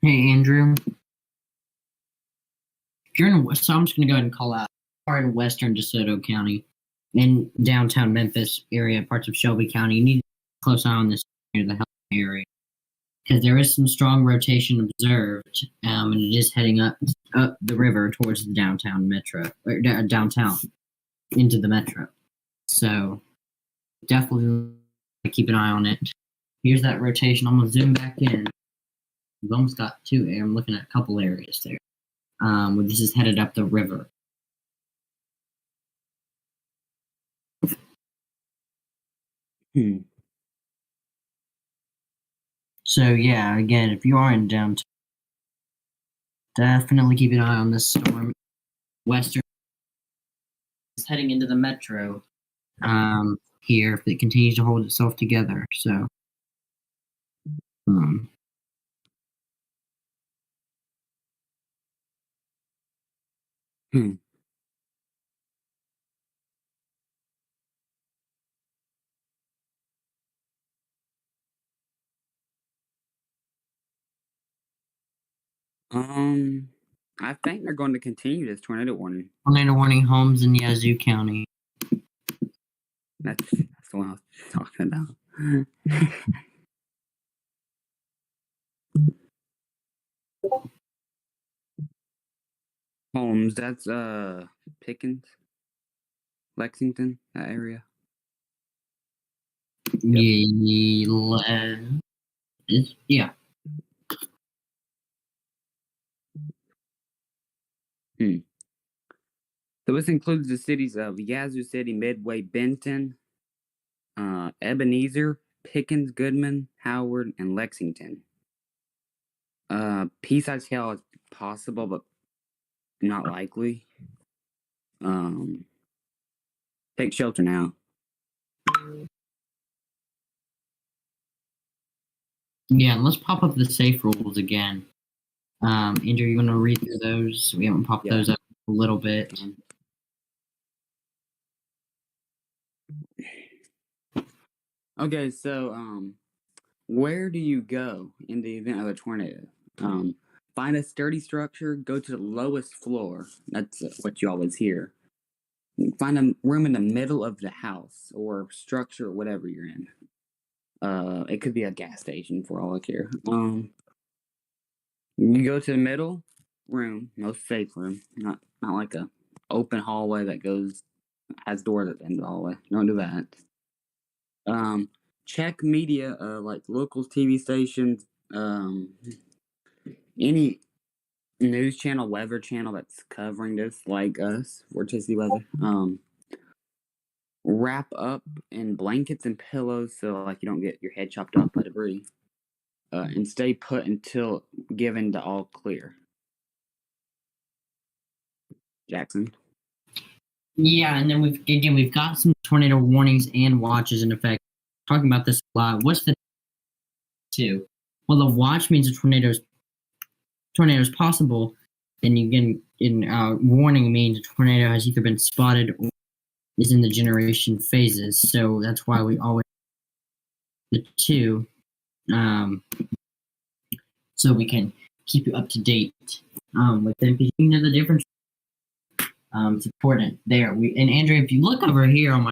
Hey, Andrew. If you're so I'm just going to go ahead and call out. Are in western DeSoto County, in downtown Memphis area, parts of Shelby County, you need to keep a close eye on this near the Helena area because there is some strong rotation observed, and it is heading up the river towards the downtown metro, or downtown into the metro. So definitely keep an eye on it. Here's that rotation. I'm gonna zoom back in. We've almost got two. I'm looking at a couple areas there. Where this is headed up the river. So yeah, again, if you are in downtown, definitely keep an eye on this storm. Western is heading into the metro. Here, if it continues to hold itself together. So. I think they're going to continue this tornado warning. Tornado warning homes in Yazoo County. That's the one I was talking about. Homes, that's Pickens, Lexington, that area. Yeah. So this includes the cities of Yazoo City, Midway, Benton, Ebenezer, Pickens, Goodman, Howard, and Lexington. Pea-sized hail is possible, but not likely. Take shelter now. Yeah, let's pop up the safe rules again. Andrew, you want to read through those? We haven't popped those up a little bit. Okay, so where do you go in the event of a tornado? Find a sturdy structure, go to the lowest floor. That's what you always hear. Find a room in the middle of the house or structure or whatever you're in. It could be a gas station for all I care. You go to the middle room, most safe room, not like a open hallway that has doors at the end of the hallway. Don't do that. Check media, like local TV stations, any news channel, weather channel that's covering this, like us, Vorticity Weather. Wrap up in blankets and pillows so like you don't get your head chopped off by debris. And stay put until given the all clear. Jackson. Yeah, and then we've got some tornado warnings and watches in effect. Talking about this a lot. What's the two? Well, the watch means a tornado is possible, and warning means a tornado has either been spotted or is in the generation phases. So that's why we always the two, so we can keep you up to date with them. You know the difference. It's important there. And Andrew, if you look over here on my,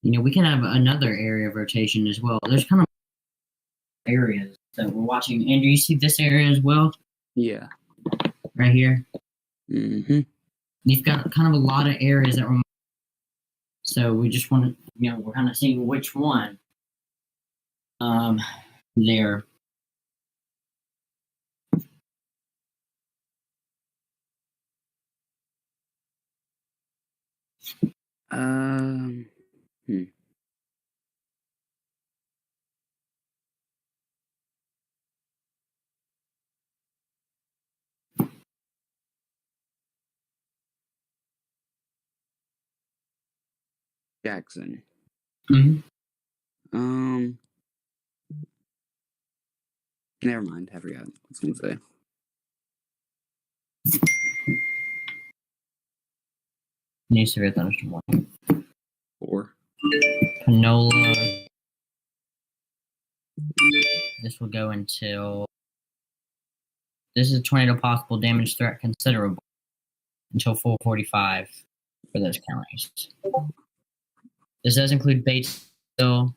we can have another area of rotation as well. There's kind of areas that we're watching. Andrew, you see this area as well? Yeah. Right here. Mm-hmm. You've got kind of a lot of areas that we're. So we just want to, we're kind of seeing which one. There. Jackson. Mm-hmm. Never mind. I forgot. I was gonna say. New severe thunderstorm warning. 4. Panola. This will go until this is tornado possible damage threat considerable until 4:45 for those counties. This does include Batesville,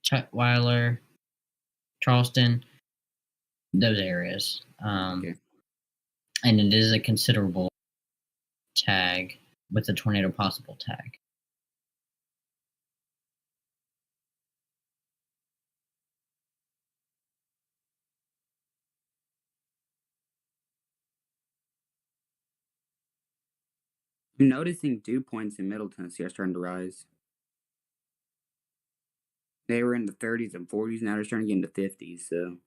Chetweiler, Charleston, those areas. Okay. And it is a considerable tag with the tornado possible tag. I'm noticing dew points in Middle Tennessee are starting to rise. They were in the 30s and 40s, now they're starting to get into 50s, so.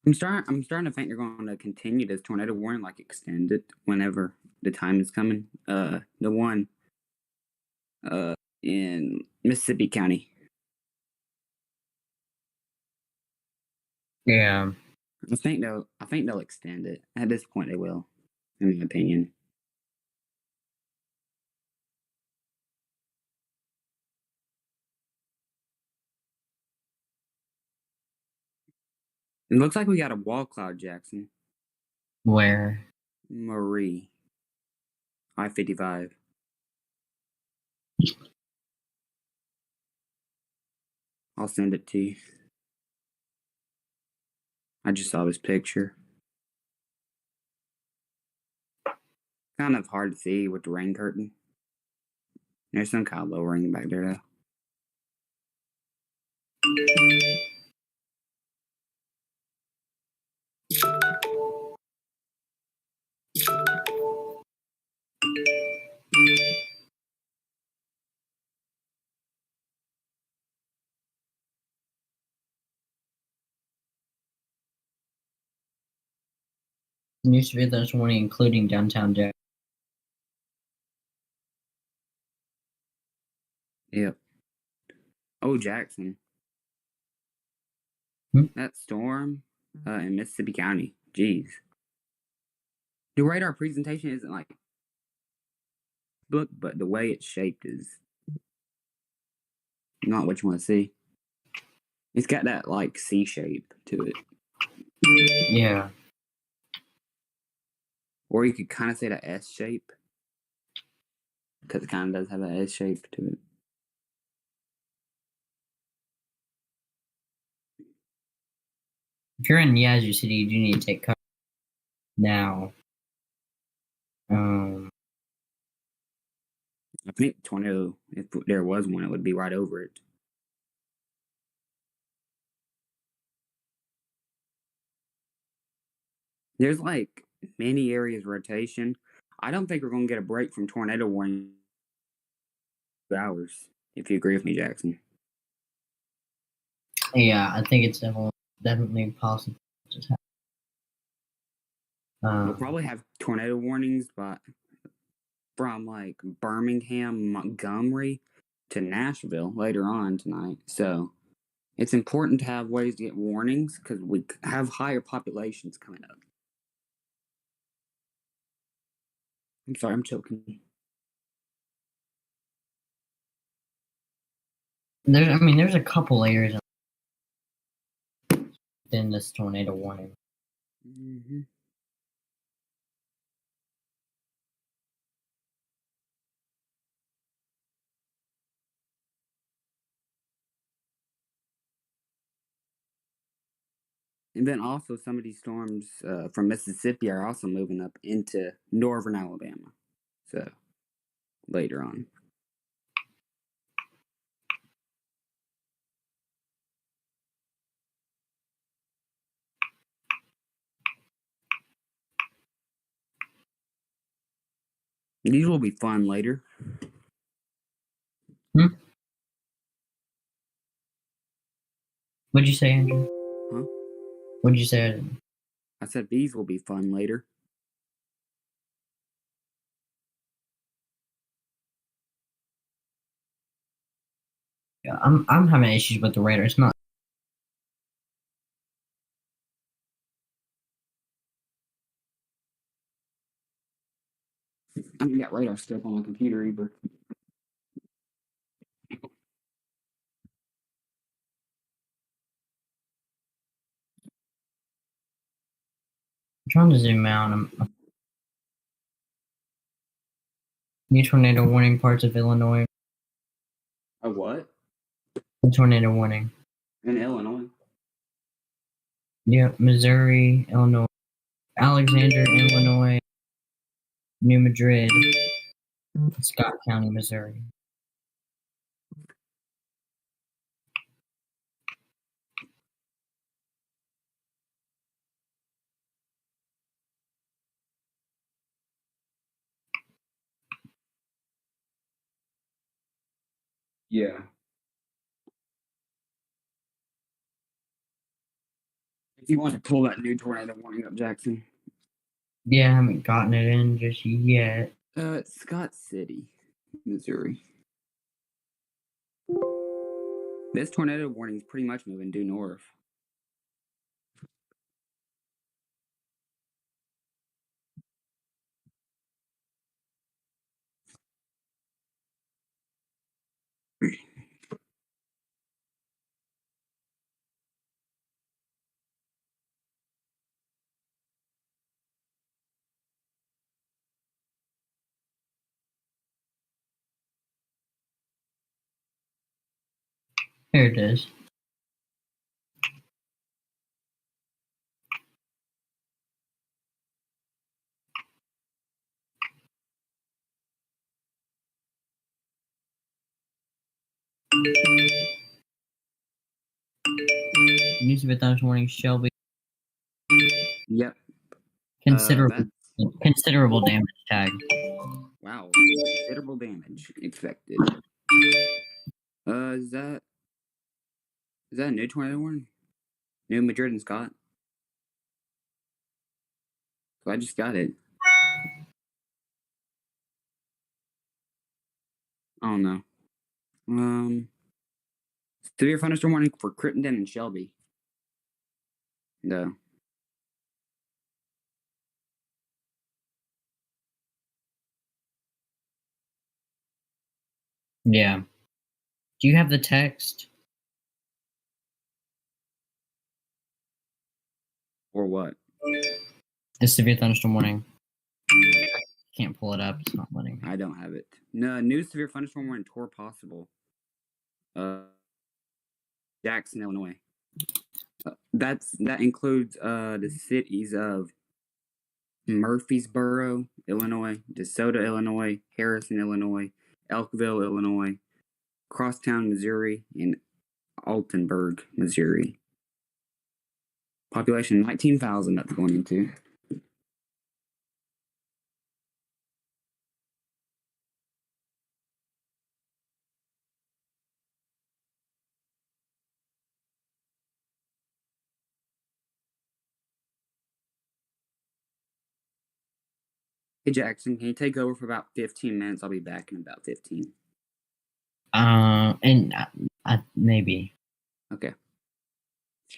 I'm starting to think they're going to continue this tornado warning, like extend it whenever the time is coming. The one in Mississippi County. Yeah. I think they'll extend it. At this point they will, in my opinion. It looks like we got a wall cloud, Jackson. Where? Marie. I-55. I'll send it to you. I just saw this picture. Kind of hard to see with the rain curtain. There's some kind of lowering back there, though. New severe warning, including downtown Jack. Yep. Oh, Jackson. That storm in Mississippi County. Jeez. The radar presentation isn't like book, but the way it's shaped is not what you want to see. It's got that like C shape to it. Yeah. Or you could kind of say that S shape. Because it kind of does have that S shape to it. If you're in Yazoo City, you do need to take cover now. I think tornado, if there was one, it would be right over it. There's like many areas rotation. I don't think we're going to get a break from tornado warning hours, if you agree with me, Jackson. Yeah, I think it's definitely possible to happen. We'll probably have tornado warnings from like Birmingham, Montgomery to Nashville later on tonight. So it's important to have ways to get warnings because we have higher populations coming up. I'm sorry, I'm choking. There's a couple areas in this tornado warning. Mm-hmm. And then also some of these storms from Mississippi are also moving up into northern Alabama. So later on. These will be fun later. What'd you say, Andrew? Huh? What'd you say? I said these will be fun later. Yeah, I'm having issues with the radar. It's not I haven't got radar stuff on my computer either. I'm trying to zoom out. New tornado warning parts of Illinois. A what? New tornado warning. In Illinois? Yep, Missouri, Illinois, Alexander, Illinois, New Madrid, Scott County, Missouri. Yeah. If you want to pull that new tornado warning up, Jackson. Yeah, I haven't gotten it in just yet. It's Scott City, Missouri. This tornado warning is pretty much moving due north. Here it is. News of a thunderstorm warning, Shelby. Yep. Considerable damage tag. Wow. Considerable damage expected. Is that a new tornado warning? New Madrid and Scott? So I just got it. Oh no. Severe thunderstorm warning for Crittenden and Shelby. No. Yeah. Do you have the text? Or what? The severe thunderstorm warning. Can't pull it up. It's not letting me. I don't have it. No, new severe thunderstorm warning tour possible. Jackson, Illinois. That includes the cities of Murfreesboro, Illinois, DeSoto, Illinois, Harrison, Illinois, Elkville, Illinois, Crosstown, Missouri, and Altenburg, Missouri. Population 19,000 that's going into. Hey Jackson, can you take over for about 15 minutes? I'll be back in about 15. Maybe. Okay.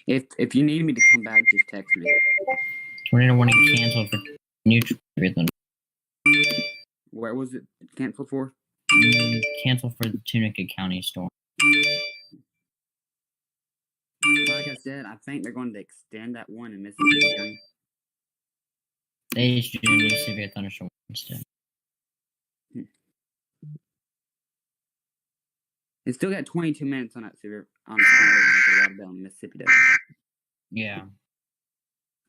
If you need me to come back, just text me. Tornado warning canceled for new severe thunder. Where was it canceled for? Canceled for the Tunica County storm. Like I said, I think they're going to extend that one in Mississippi County. They issued a new severe thunderstorm instead. It's still got 22 minutes on that severe on the tornado in Mississippi though. Yeah.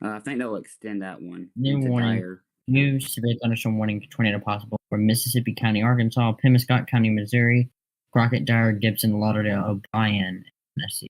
I think they'll extend that one. New warning. New severe thunderstorm warning tornado possible for Mississippi County, Arkansas, Pemiscott County, Missouri, Crockett, Dyer, Gibson, Lauderdale, O'Brien, Tennessee.